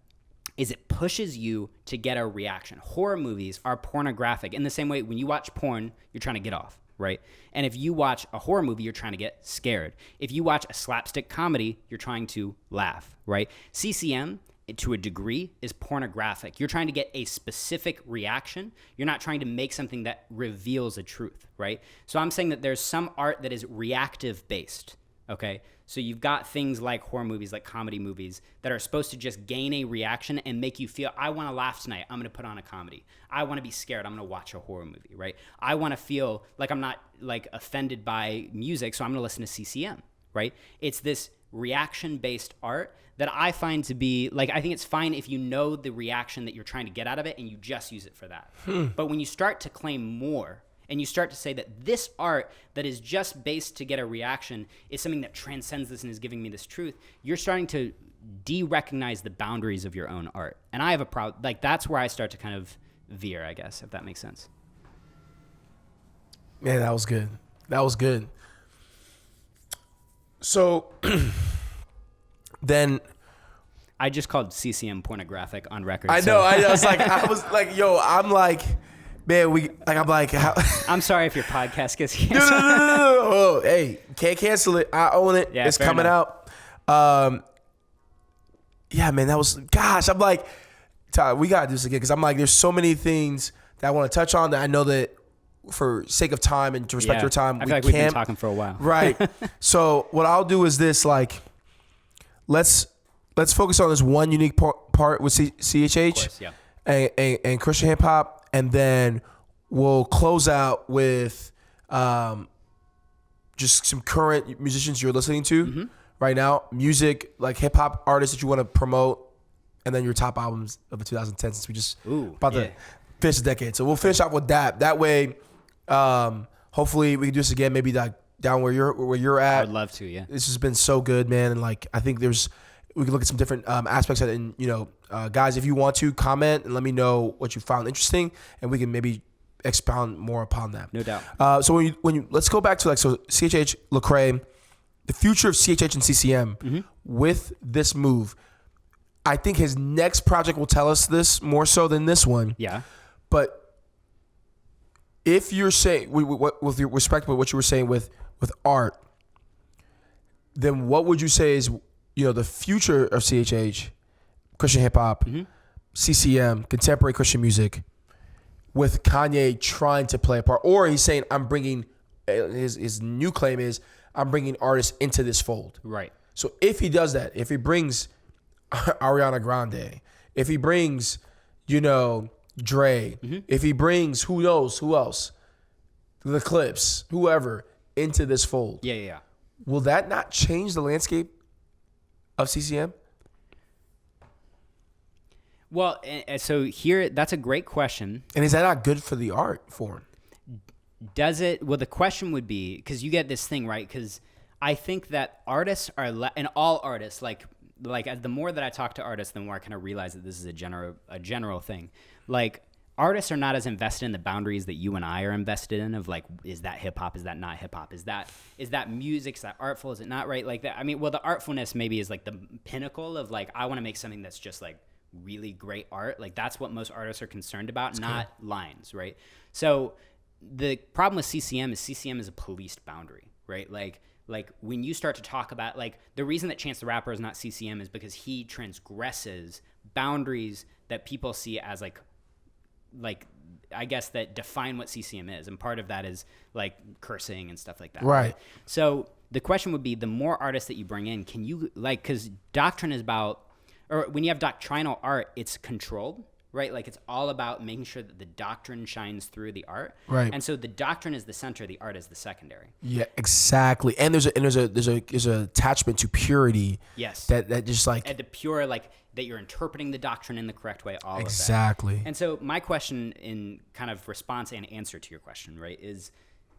is it pushes you to get a reaction. Horror movies are pornographic in the same way when you watch porn, you're trying to get off, right? And if you watch a horror movie, you're trying to get scared. If you watch a slapstick comedy, you're trying to laugh, right? CCM, to a degree, is pornographic. You're trying to get a specific reaction. You're not trying to make something that reveals a truth, right? So I'm saying that there's some art that is reactive based, okay? So you've got things like horror movies, like comedy movies that are supposed to just gain a reaction and make you feel, I want to laugh tonight, I'm going to put on a comedy. I want to be scared, I'm going to watch a horror movie, right? I want to feel like I'm not like offended by music, so I'm going to listen to CCM, right? It's this reaction-based art that I find to be, like, I think it's fine if you know the reaction that you're trying to get out of it and you just use it for that. But when you start to claim more, and you start to say that this art that is just based to get a reaction is something that transcends this and is giving me this truth, you're starting to de-recognize the boundaries of your own art. And I have a problem, like, that's where I start to kind of veer, I guess, if that makes sense. Man, that was good. That was good. So then I just called CCM pornographic on record. I know. I was like, yo, I'm like, man, I'm like, how? I'm sorry if your podcast gets canceled. No. Oh, hey, can't cancel it. I own it. Yeah, it's coming out. Yeah, man, that was, gosh, I'm like, Tyler, we got to do this again because I'm like, there's so many things that I want to touch on that I know that for sake of time and to respect your time, I feel like we've been talking for a while. Right. So what I'll do is this, like, let's focus on this one unique part with CHH Of course, yeah. and Christian hip hop. And then we'll close out with just some current musicians you're listening to right now, music, like hip hop artists that you want to promote, and then your top albums of the 2010s since we just about to finish the decade. So we'll finish off with that. That way, hopefully we can do this again, maybe down where you're at. I would love to, yeah. This has been so good, man. And like, I think we can look at some different aspects of it. And, you know, guys, if you want to comment and let me know what you found interesting, and we can maybe expound more upon that. No doubt. So when you let's go back to CHH, Lecrae, the future of CHH and CCM with this move. I think his next project will tell us this more so than this one. Yeah. But if you're saying, with your respect for what you were saying with art, then what would you say is, you know, the future of CHH, Christian hip hop, CCM, contemporary Christian music, with Kanye trying to play a part, or he's saying I'm bringing his new claim is I'm bringing artists into this fold. Right. So if he does that, if he brings Ariana Grande, if he brings, you know, Dre, if he brings who knows who else, the Clips, whoever into this fold, Yeah. will that not change the landscape of CCM? Well, so here, that's a great question. And is that not good for the art form? Does it? Well, the question would be, because you get this thing, right? Because I think that artists are, and all artists, like the more that I talk to artists, the more I kind of realize that this is a general thing. Like, artists are not as invested in the boundaries that you and I are invested in of like, is that hip hop? Is that not hip hop? Is that music? Is that artful? Is it not, right? Like that. I mean, well, the artfulness maybe is like the pinnacle of like, I want to make something that's just like really great art. Like that's what most artists are concerned about, not lines, right? So the problem with CCM is a policed boundary, right? Like when you start to talk about, like, the reason that Chance the Rapper is not CCM is because he transgresses boundaries that people see as like I guess that define what CCM is, and part of that is like cursing and stuff like that. Right. So the question would be, the more artists that you bring in, can you, like, because doctrine is about, or when you have doctrinal art, it's controlled, right? Like it's all about making sure that the doctrine shines through the art. Right. And so the doctrine is the center, the art is the secondary. Yeah, exactly. And there's a attachment to purity. Yes. That just like, at the pure, like that you're interpreting the doctrine in the correct way, all exactly. of that. And so my question in kind of response and answer to your question, right, is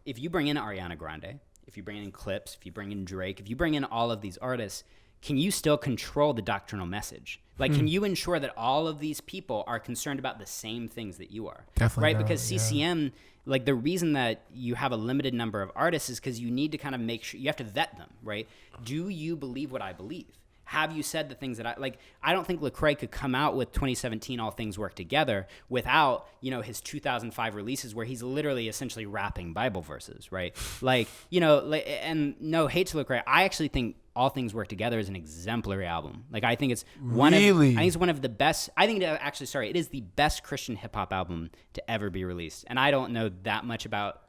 if you bring in Ariana Grande, if you bring in Clips, if you bring in Drake, if you bring in all of these artists, can you still control the doctrinal message? Like, can you ensure that all of these people are concerned about the same things that you are? Definitely. Right? Because CCM, like, the reason that you have a limited number of artists is because you need to kind of make sure, you have to vet them, right? Do you believe what I believe? Have you said the things that I don't think Lecrae could come out with 2017 All Things Work Together without, you know, his 2005 releases where he's literally essentially rapping Bible verses, right? Like, you know, like, and no hate to Lecrae, I actually think All Things Work Together is an exemplary album. Like, I think it's one of the best. I think it is the best Christian hip hop album to ever be released. And I don't know that much about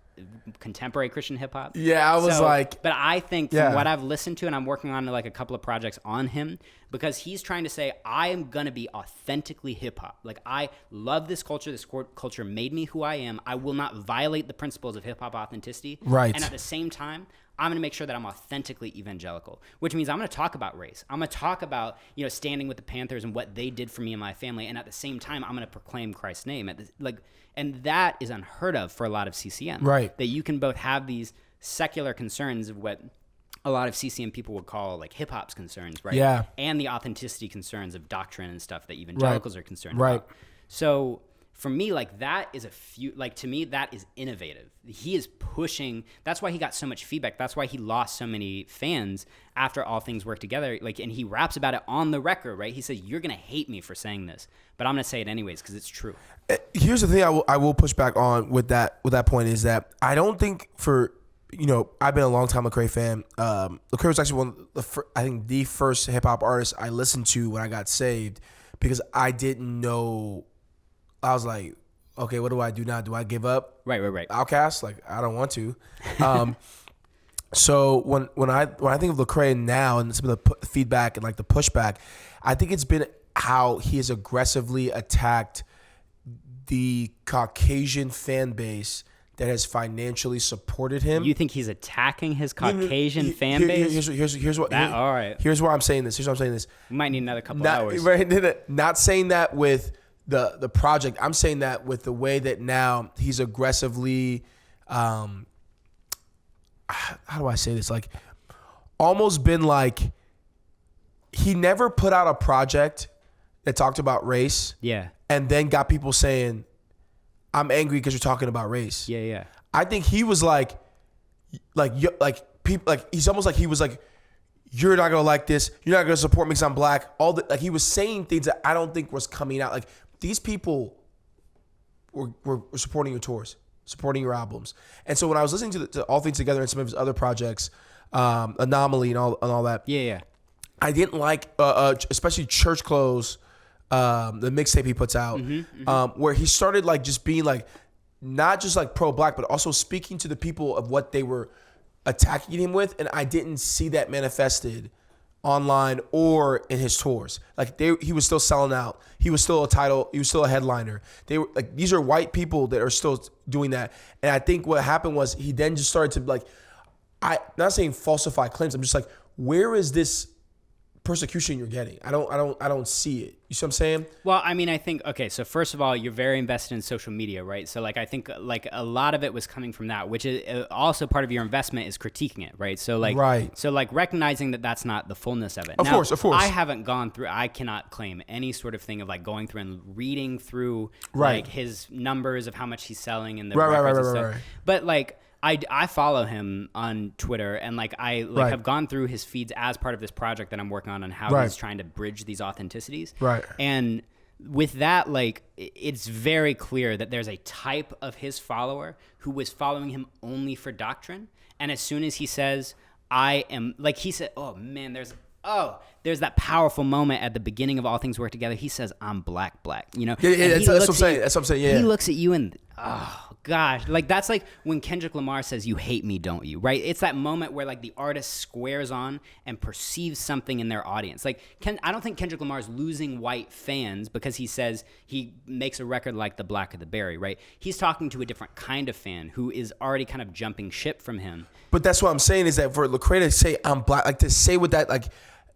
contemporary Christian hip hop. Yeah, I was like, but I think from what I've listened to, and I'm working on like a couple of projects on him, because he's trying to say, I am going to be authentically hip hop. Like, I love this culture. This culture made me who I am. I will not violate the principles of hip hop authenticity. Right. And at the same time, I'm going to make sure that I'm authentically evangelical, which means I'm going to talk about race. I'm going to talk about, standing with the Panthers and what they did for me and my family. And at the same time, I'm going to proclaim Christ's name. And that is unheard of for a lot of CCM. Right. That you can both have these secular concerns of what a lot of CCM people would call like hip hop's concerns, right? Yeah. And the authenticity concerns of doctrine and stuff that evangelicals are concerned right. about. So for me, like, that is to me, that is innovative. He is pushing. That's why he got so much feedback. That's why he lost so many fans after All Things Work Together. Like, and he raps about it on the record, right? He said, "You're going to hate me for saying this, but I'm going to say it anyways because it's true." Here's the thing I will push back on with that point is that I don't think I've been a long time Lecrae fan. Lecrae was actually the first hip hop artist I listened to when I got saved, because I didn't know. I was like, okay, what do I do now? Do I give up? Right. Outcast? Like, I don't want to. So when I think of Lecrae now and some of the feedback and like the pushback, I think it's been how he has aggressively attacked the Caucasian fan base that has financially supported him. You think he's attacking his Caucasian fan base? Here's what. All right. Here's why I'm saying this. Here's why I'm saying this. We might need another couple hours. Right, not saying that with the project. I'm saying that with the way that now he's aggressively, how do I say this? Like, almost been like, he never put out a project that talked about race. Yeah. And then got people saying, I'm angry because you're talking about race. Yeah. I think he was people, he's almost like he was like, you're not gonna like this. You're not gonna support me because I'm black. He was saying things that I don't think was coming out. Like, these people were supporting your tours, supporting your albums. And so when I was listening to All Things Together and some of his other projects, Anomaly and all that. Yeah. I didn't like, especially Church Clothes, the mixtape he puts out, where he started like just being like, not just like pro-black, but also speaking to the people of what they were attacking him with. And I didn't see that manifested online or in his tours. Like, he was still selling out. He was still he was still a headliner. They were like, these are white people that are still doing that. And I think what happened was he then just started to like, not saying falsify claims. I'm just like, where is this persecution you're getting? I don't see it. You see what I'm saying? Well, I mean, I think, okay, so first of all, you're very invested in social media, right? So like, I think like a lot of it was coming from that, which is also part of your investment is critiquing it, right? So like, right. So like recognizing that that's not the fullness of it. Of course. I haven't gone through, I cannot claim any sort of thing of like going through and reading through like his numbers of how much he's selling and the records and stuff. But like, I follow him on Twitter, and like have gone through his feeds as part of this project that I'm working on how he's trying to bridge these authenticities. Right. And with that, like, it's very clear that there's a type of his follower who was following him only for doctrine. And as soon as he says, I am, like he said, oh man, there's that powerful moment at the beginning of All Things Work Together. He says, I'm black. Yeah, that's what I'm saying. That's what I'm saying. Yeah. He looks at you and, oh gosh, like that's like when Kendrick Lamar says, you hate me, don't you? Right? It's that moment where like the artist squares on and perceives something in their audience. Like, I don't think Kendrick Lamar is losing white fans because he says he makes a record like The Black of the Berry, right? He's talking to a different kind of fan who is already kind of jumping ship from him. But that's what I'm saying is that for Lecrae to say I'm black, like to say with that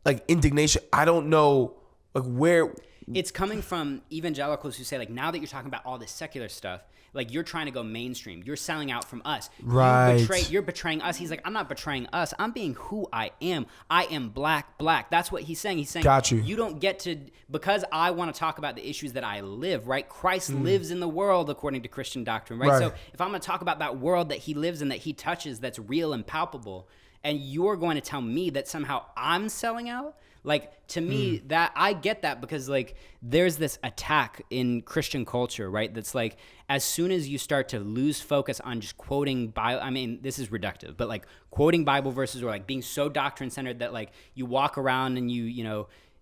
like indignation, I don't know like where it's coming from. Evangelicals who say like, now that you're talking about all this secular stuff, like you're trying to go mainstream, you're selling out from us, right? You're betraying us. He's like, I'm not betraying us, I'm being who I am black. That's what he's saying. Got you. You don't get to, because I want to talk about the issues that I live, right? Christ lives in the world according to Christian doctrine, right? So if I'm going to talk about that world that he lives in, that he touches, that's real and palpable, and you're going to tell me that somehow I'm selling out, like, to me, that I get that, because like there's this attack in Christian culture, right? That's like, as soon as you start to lose focus on just quoting Bible, I mean, this is reductive, but like quoting Bible verses or like being so doctrine centered that like you walk around and you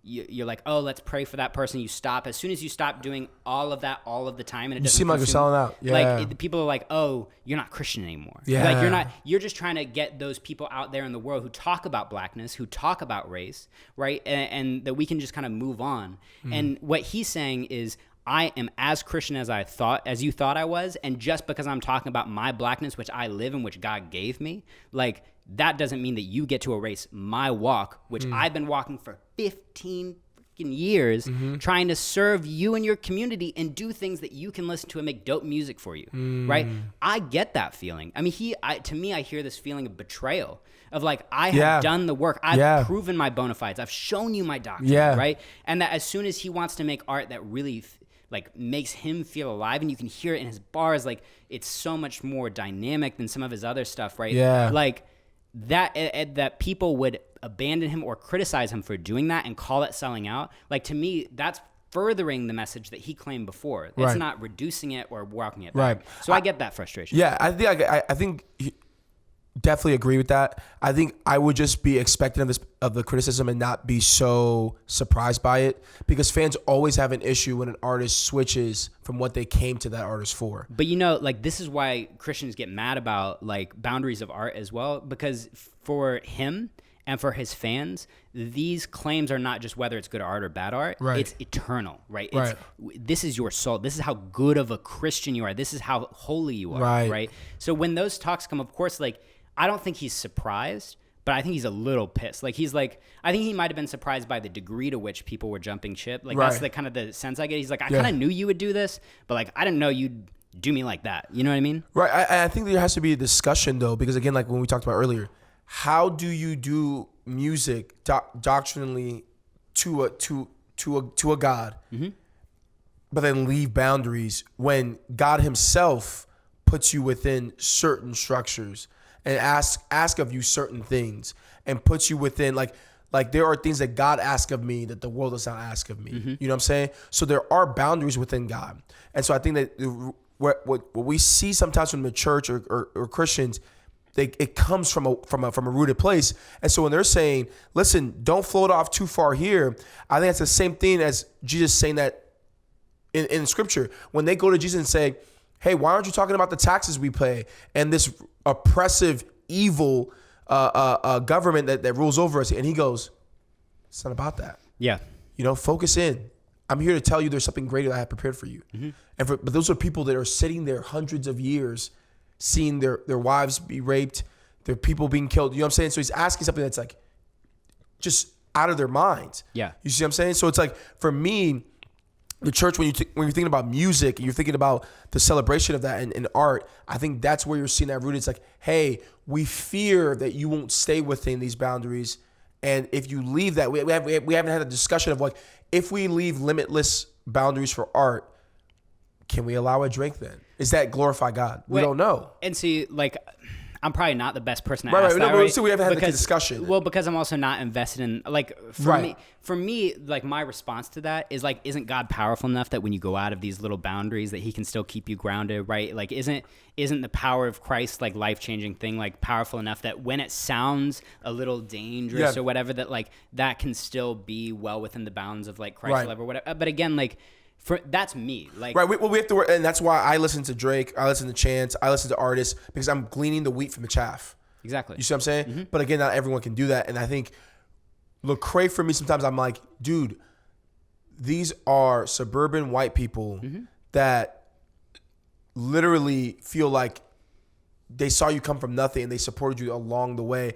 you're like, oh, let's pray for that person. You stop. As soon as you stop doing all of that all of the time, and it You doesn't seem like you're selling out. Yeah. Like people are like, oh, you're not Christian anymore. Yeah. Like you're just trying to get those people out there in the world who talk about blackness, who talk about race, right? And that we can just kind of move on. And what he's saying is, I am as Christian as you thought I was, and just because I'm talking about my blackness, which I live in, which God gave me, like that doesn't mean that you get to erase my walk, which I've been walking for 15 freaking years, trying to serve you and your community and do things that you can listen to and make dope music for you, right? I get that feeling. I mean, to me, I hear this feeling of betrayal. Of like, I have done the work. I've proven my bona fides. I've shown you my doctrine, right? And that as soon as he wants to make art that really like makes him feel alive, and you can hear it in his bars, like it's so much more dynamic than some of his other stuff, right? Yeah. Like that people would abandon him or criticize him for doing that and call it selling out. Like to me, that's furthering the message that he claimed before. It's not reducing it or walking it back. Right. So I get that frustration. Yeah, I think definitely agree with that. I think I would just be expecting of the criticism and not be so surprised by it, because fans always have an issue when an artist switches from what they came to that artist for. But like this is why Christians get mad about like boundaries of art as well, because for him and for his fans, these claims are not just whether it's good art or bad art. Right. It's eternal, right? This is your soul. This is how good of a Christian you are. This is how holy you are, right? So when those talks come, of course, like I don't think he's surprised, but I think he's a little pissed. Like I think he might have been surprised by the degree to which people were jumping ship. Like that's the kind of the sense I get. He's like, I kind of knew you would do this, but like I didn't know you'd do me like that. You know what I mean? Right. I think there has to be a discussion though, because again, like when we talked about earlier, how do you do music doctrinally to a God, but then leave boundaries when God Himself puts you within certain structures and ask of you certain things, and puts you within like there are things that God asks of me that the world does not ask of me. You know what I'm saying? So there are boundaries within God, and so I think that what we see sometimes from the church or Christians, it comes from a rooted place. And so when they're saying, listen, don't float off too far here, I think that's the same thing as Jesus saying that in Scripture. When they go to Jesus and say, hey, why aren't you talking about the taxes we pay and this oppressive, evil government that rules over us? And he goes, it's not about that. Yeah. Focus in. I'm here to tell you there's something greater that I have prepared for you. But those are people that are sitting there hundreds of years, seeing their wives be raped, their people being killed. You know what I'm saying? So he's asking something that's like just out of their minds. Yeah. You see what I'm saying? So it's like, for me, the church, when you're thinking about music and you're thinking about the celebration of that in art, I think that's where you're seeing that rooted. It's like, hey, we fear that you won't stay within these boundaries. And if you leave that, we haven't had a discussion of like, if we leave limitless boundaries for art, can we allow a drink then? Is that glorify God? We don't know. And see, like, I'm probably not the best person to ask that, right? So we haven't had the discussion. Well, because I'm also not invested in, like, for me, like, my response to that is, like, isn't God powerful enough that when you go out of these little boundaries that He can still keep you grounded, right? Like, isn't the power of Christ, like, life-changing thing, like, powerful enough that when it sounds a little dangerous or whatever, that, like, that can still be well within the bounds of, like, Christ's love or whatever. But again, like, that's me. Like, right. We have to work, and that's why I listen to Drake, I listen to Chance, I listen to artists, because I'm gleaning the wheat from the chaff. Exactly. You see what I'm saying? But again, not everyone can do that. And I think Lecrae, for me, sometimes I'm like, dude, these are suburban white people that literally feel like they saw you come from nothing and they supported you along the way.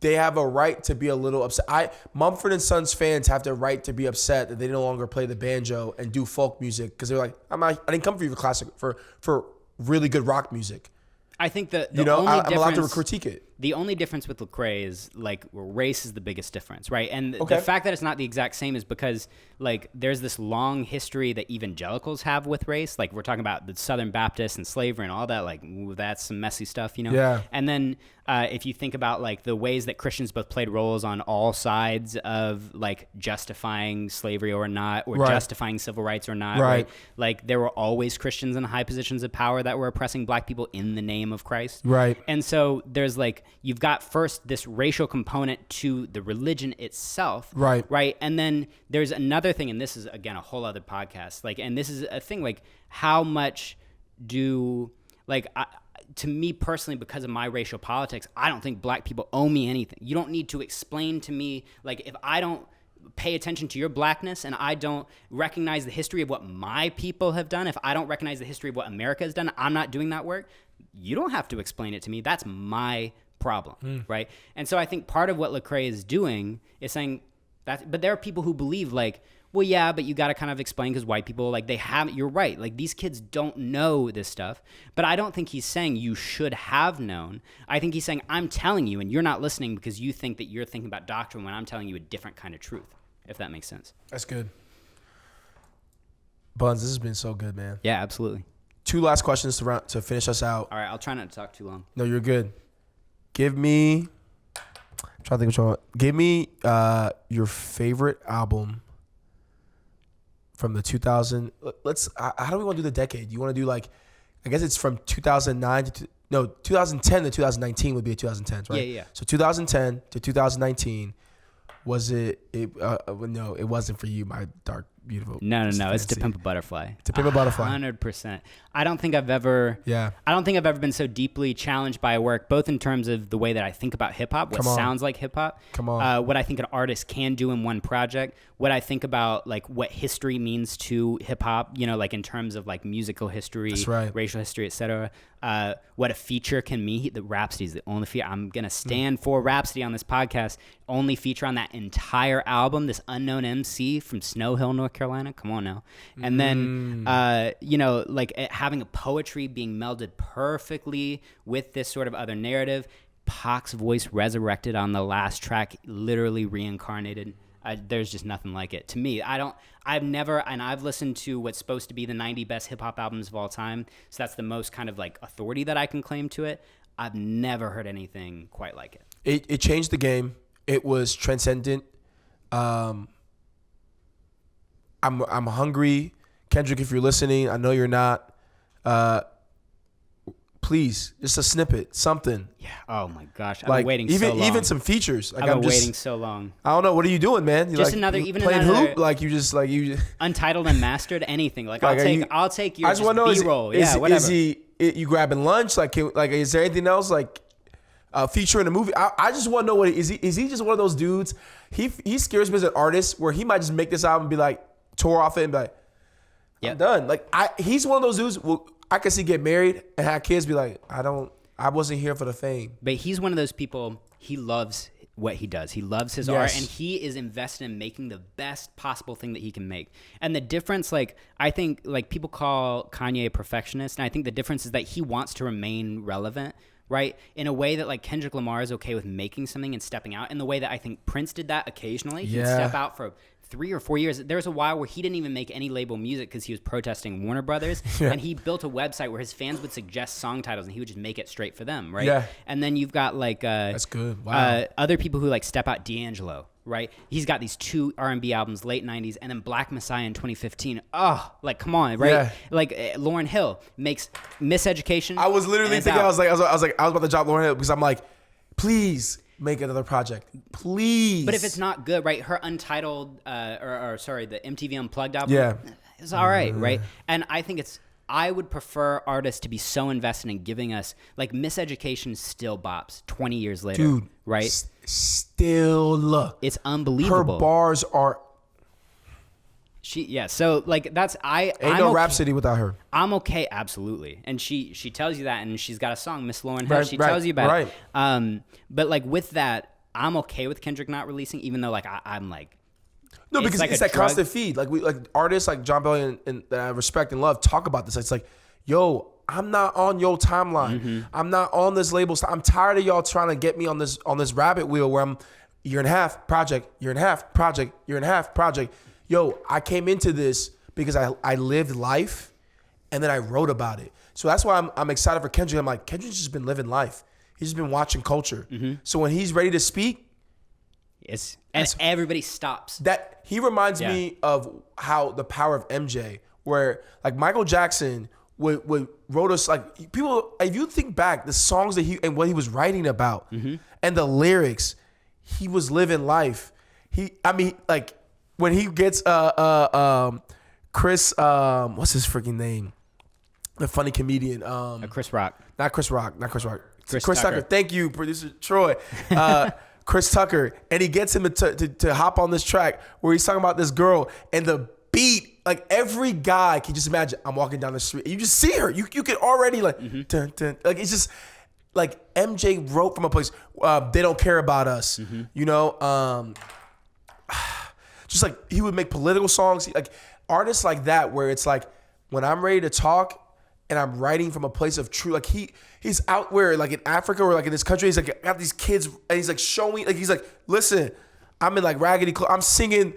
They have a right to be a little upset. Mumford & Sons fans have the right to be upset that they no longer play the banjo and do folk music, because they're like, I didn't come for you for classic, for really good rock music. I think that I'm allowed to critique it. The only difference with Lecrae is like race is the biggest difference, right? And the fact that it's not the exact same is because like there's this long history that evangelicals have with race. Like we're talking about the Southern Baptists and slavery and all that. Like that's some messy stuff, you know? Yeah. And then if you think about like the ways that Christians both played roles on all sides of like justifying slavery or not, or justifying civil rights or not, right? Like there were always Christians in high positions of power that were oppressing black people in the name of Christ. Right. And so there's like you've got first this racial component to the religion itself. Right. Right. And then there's another thing, and this is, again, a whole other podcast. Like, and this is a thing, like, how much do, like, to me personally, because of my racial politics, I don't think black people owe me anything. You don't need to explain to me, like, if I don't pay attention to your blackness and I don't recognize the history of what my people have done, if I don't recognize the history of what America has done, I'm not doing that work. You don't have to explain it to me. That's my problem, right? And so I think part of what Lecrae is doing is saying that, but there are people who believe, like, well, yeah, but you got to kind of explain, because white people, like, they haven't, you're right. Like, these kids don't know this stuff. But I don't think he's saying you should have known. I think he's saying, I'm telling you, and you're not listening because you think that you're thinking about doctrine when I'm telling you a different kind of truth, if that makes sense. That's good. Buns, this has been so good, man. Yeah, absolutely. 2 last questions to finish us out. All right, I'll try not to talk too long. No, you're good. Give me, I'm trying to think which one. Give me your favorite album from the 2000. How do we want to do the decade? You want to do, like, I guess it's from 2009 to 2010 to 2019 would be a 2010s, right? Yeah. So 2010 to 2019, was it? No, it wasn't for you, my dark, beautiful. No. It's To Pimp a Butterfly. To Pimp a Butterfly. 100%. I don't think I've ever been so deeply challenged by a work, both in terms of the way that I think about hip hop, what sounds like hip hop, what I think an artist can do in one project, what I think about, like, what history means to hip hop, you know, like in terms of, like, musical history, racial history, etc. What a feature can mean. The Rhapsody is the only feature. I'm gonna stand for Rhapsody on this podcast. Only feature on that entire album. This unknown MC from Snow Hill, North Carolina. Come on now. And then, you know, like, having a poetry being melded perfectly with this sort of other narrative. Pac's voice resurrected on the last track, literally reincarnated. There's just nothing like it to me. I've listened to what's supposed to be the 90 best hip hop albums of all time. So that's the most kind of, like, authority that I can claim to it. I've never heard anything quite like it. It changed the game. It was transcendent. I'm hungry. Kendrick, if you're listening, I know you're not. Please, just a snippet, something. Yeah. Oh my gosh, I've been waiting so long. Even some features. Like, I've been waiting so long. I don't know. What are you doing, man? You just like, another, even playing another. Hoop? Like, you Untitled and Mastered, anything. Like, I'll take your B-roll. Whatever. Is you grabbing lunch? Like, is there anything else, like, feature in a movie? I just want to know, what is he just one of those dudes? He scares me as an artist, where he might just make this album and be like, tour off it and be like, I'm done. Like, he's one of those dudes. I could see get married and have kids, be like, I wasn't here for the fame. But he's one of those people, he loves what he does. He loves his art, and he is invested in making the best possible thing that he can make. And the difference, like, I think, like, people call Kanye a perfectionist, and I think the difference is that he wants to remain relevant, right? In a way that, like, Kendrick Lamar is okay with making something and stepping out, in the way that I think Prince did that occasionally. He'd step out for 3 or 4 years. There was a while where he didn't even make any label music because he was protesting Warner Brothers. And he built a website where his fans would suggest song titles and he would just make it straight for them, right? Yeah. And then you've got, like, that's good. Wow. Other people who, like, step out. D'Angelo, right? He's got these 2 R&B albums, late 90s, and then Black Messiah in 2015. Oh, like, come on, right? Yeah. Like, Lauryn Hill makes Miseducation. I was literally thinking, I was about to drop Lauryn Hill because I'm like, please make another project, please. But if it's not good, right? Her Untitled, the MTV Unplugged album, it's all right, right? And I think I would prefer artists to be so invested in giving us, like, Miseducation still bops 20 years later, dude, right? Still, it's unbelievable. Her bars are. So, like, I'm no Rhapsody without her. I'm okay, absolutely. And she tells you that, and she's got a song, Miss Lauryn Hill. She tells you about it. But, like, with that, I'm okay with Kendrick not releasing, even though, like, I'm like, no, because it's that constant feed. Like, artists like John Belly and that I respect and love talk about this. It's like, yo, I'm not on your timeline. Mm-hmm. I'm not on this label. I'm tired of y'all trying to get me on this rabbit wheel where I'm year and a half project, year and a half project, year and a half project. Yo, I came into this because I lived life, and then I wrote about it. So that's why I'm excited for Kendrick. I'm like, Kendrick's just been living life. He's just been watching culture. Mm-hmm. So when he's ready to speak, and everybody stops. That he reminds me of how the power of MJ, where, like, Michael Jackson would wrote us like people. If you think back, the songs that he and what he was writing about, and the lyrics, he was living life. Like when he gets Chris, what's his freaking name? The funny comedian, Chris Rock. Not Chris Rock. Chris Tucker. Tucker. Thank you, producer Troy. Chris Tucker, and he gets him to hop on this track where he's talking about this girl and the beat. Like every guy can just imagine. I'm walking down the street, and you just see her. You can already like, dun, dun, like it's just like MJ wrote from a place. They don't care about us, you know. Just like he would make political songs, like artists like that, where it's like when I'm ready to talk. And I'm writing from a place of truth. Like he's out where like in Africa or like in this country, he's like got these kids and he's like showing, like he's like, listen, I'm in like raggedy clothes. I'm singing,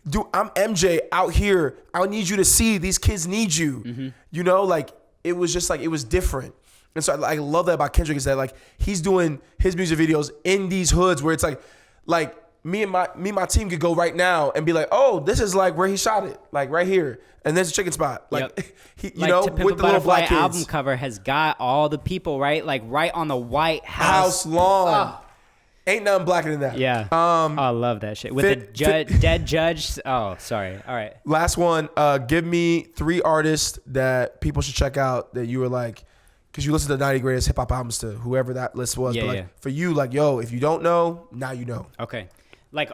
dude, I'm MJ out here. I need you to see these kids need you. You know, like it was just like, it was different. And so I love that about Kendrick is that like he's doing his music videos in these hoods where it's like me and my team could go right now and be like, oh, this is like where he shot it, like right here, and there's a chicken spot, like you know, with the little black kids. Album cover has got all the people right on the White House lawn. Ain't nothing blacker than that. Yeah, I love that shit with the dead judge. Oh, sorry. All right, last one. Give me 3 artists that people should check out that you were like. Because you listen to the 90 greatest hip hop albums to whoever that list was. Yeah, but like for you, like, yo, if you don't know, now you know. Okay. Like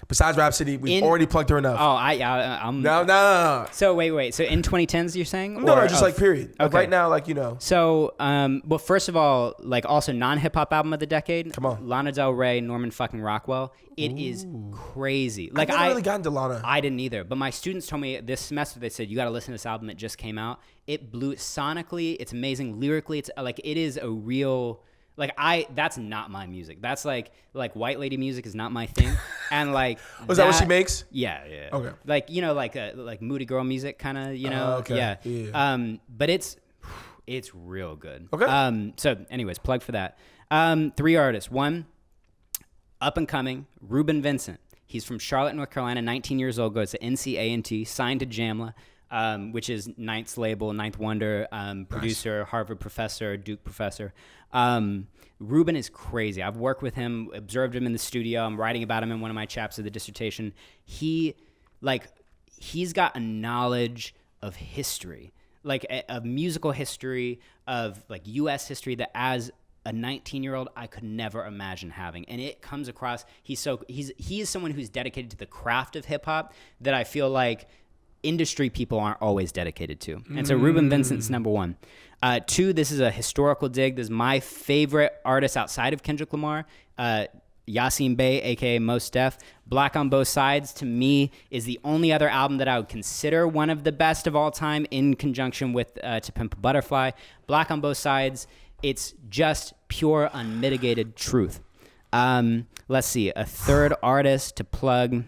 besides Rhapsody, we've already plugged her enough. Oh, I'm No. So wait. So in 2010s, you're saying? No, just like period. Okay. Like right now, like, you know. So, well, first of all, like also non-hip hop album of the decade. Come on. Lana Del Rey, Norman fucking Rockwell. It is crazy. Like I've never really gotten to Lana. I didn't either. But my students told me this semester, they said, you got to listen to this album. It just came out. It blew sonically. It's amazing. Lyrically, it's like, it is a real... Like that's not my music. That's like white lady music is not my thing. And like was that what she makes? Yeah. Okay. Like, you know, like moody girl music kind of, you know. Okay. Yeah. But it's real good. Okay. So anyways, plug for that. 3 artists. 1, up and coming, Ruben Vincent. He's from Charlotte, North Carolina, 19 years old, goes to NC A&T, signed to Jamla, which is Ninth's label, Ninth Wonder, producer, nice. Harvard professor, Duke professor. Ruben is crazy. I've worked with him, observed him in the studio. I'm writing about him in one of my chapters of the dissertation. He's got a knowledge of history, like of musical history, of like U.S. history that as a 19-year-old I could never imagine having. And it comes across, he is someone who's dedicated to the craft of hip hop that I feel like industry people aren't always dedicated to. And so Ruben Vincent's number 1. 2, this is a historical dig. This is my favorite artist outside of Kendrick Lamar, Yasin Bey, aka Mos Def. Black on Both Sides, to me, is the only other album that I would consider one of the best of all time in conjunction with To Pimp a Butterfly. Black on Both Sides, it's just pure, unmitigated truth. Let's see, a third artist to plug...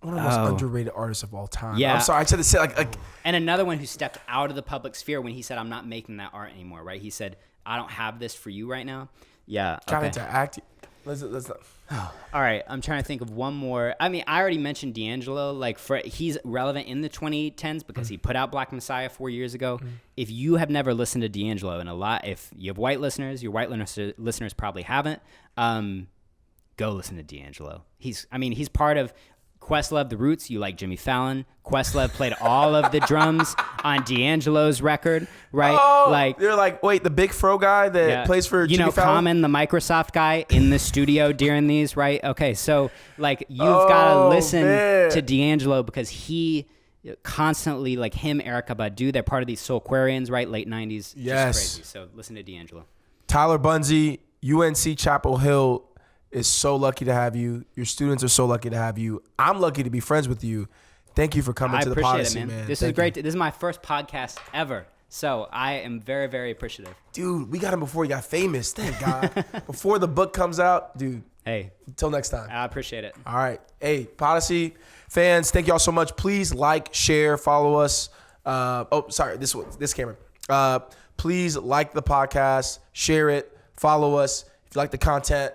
One of the most underrated artists of all time. Yeah. I'm sorry, I said to say like. And another one who stepped out of the public sphere when he said, I'm not making that art anymore, right? He said, I don't have this for you right now. Yeah. Got into act. Let's not. All right, I'm trying to think of one more. I mean, I already mentioned D'Angelo. Like, he's relevant in the 2010s because he put out Black Messiah 4 years ago. If you have never listened to D'Angelo, and if you have white listeners, your white listeners probably haven't, go listen to D'Angelo. He's part of Questlove, The Roots. You like Jimmy Fallon. Questlove played all of the drums on D'Angelo's record, right? Oh, like they're like, wait, the big fro guy that plays for Jimmy Fallon? Common, the Microsoft guy in the studio during these, right? Okay, so like you've got to listen to D'Angelo because he constantly, like him, Erykah Badu, they're part of these Soulquarians, right? Late 90s. Yes. Just crazy. So listen to D'Angelo. Tyler Bunzey, UNC Chapel Hill is so lucky to have you. Your students are so lucky to have you. I'm lucky to be friends with you. Thank you for coming to the Podyssey, man. This is great. This is my first podcast ever. So I am very, very appreciative. Dude, we got him before he got famous. Thank God. Before the book comes out, dude. Hey. Until next time. I appreciate it. All right. Hey, Podyssey fans, thank y'all so much. Please like, share, follow us. This camera. Please like the podcast, share it, follow us. If you like the content,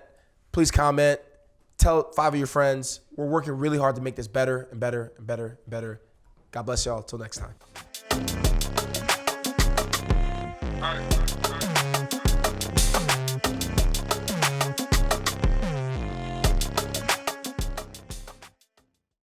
please comment. Tell 5 of your friends. We're working really hard to make this better and better and better and better. God bless y'all. Till next time. right.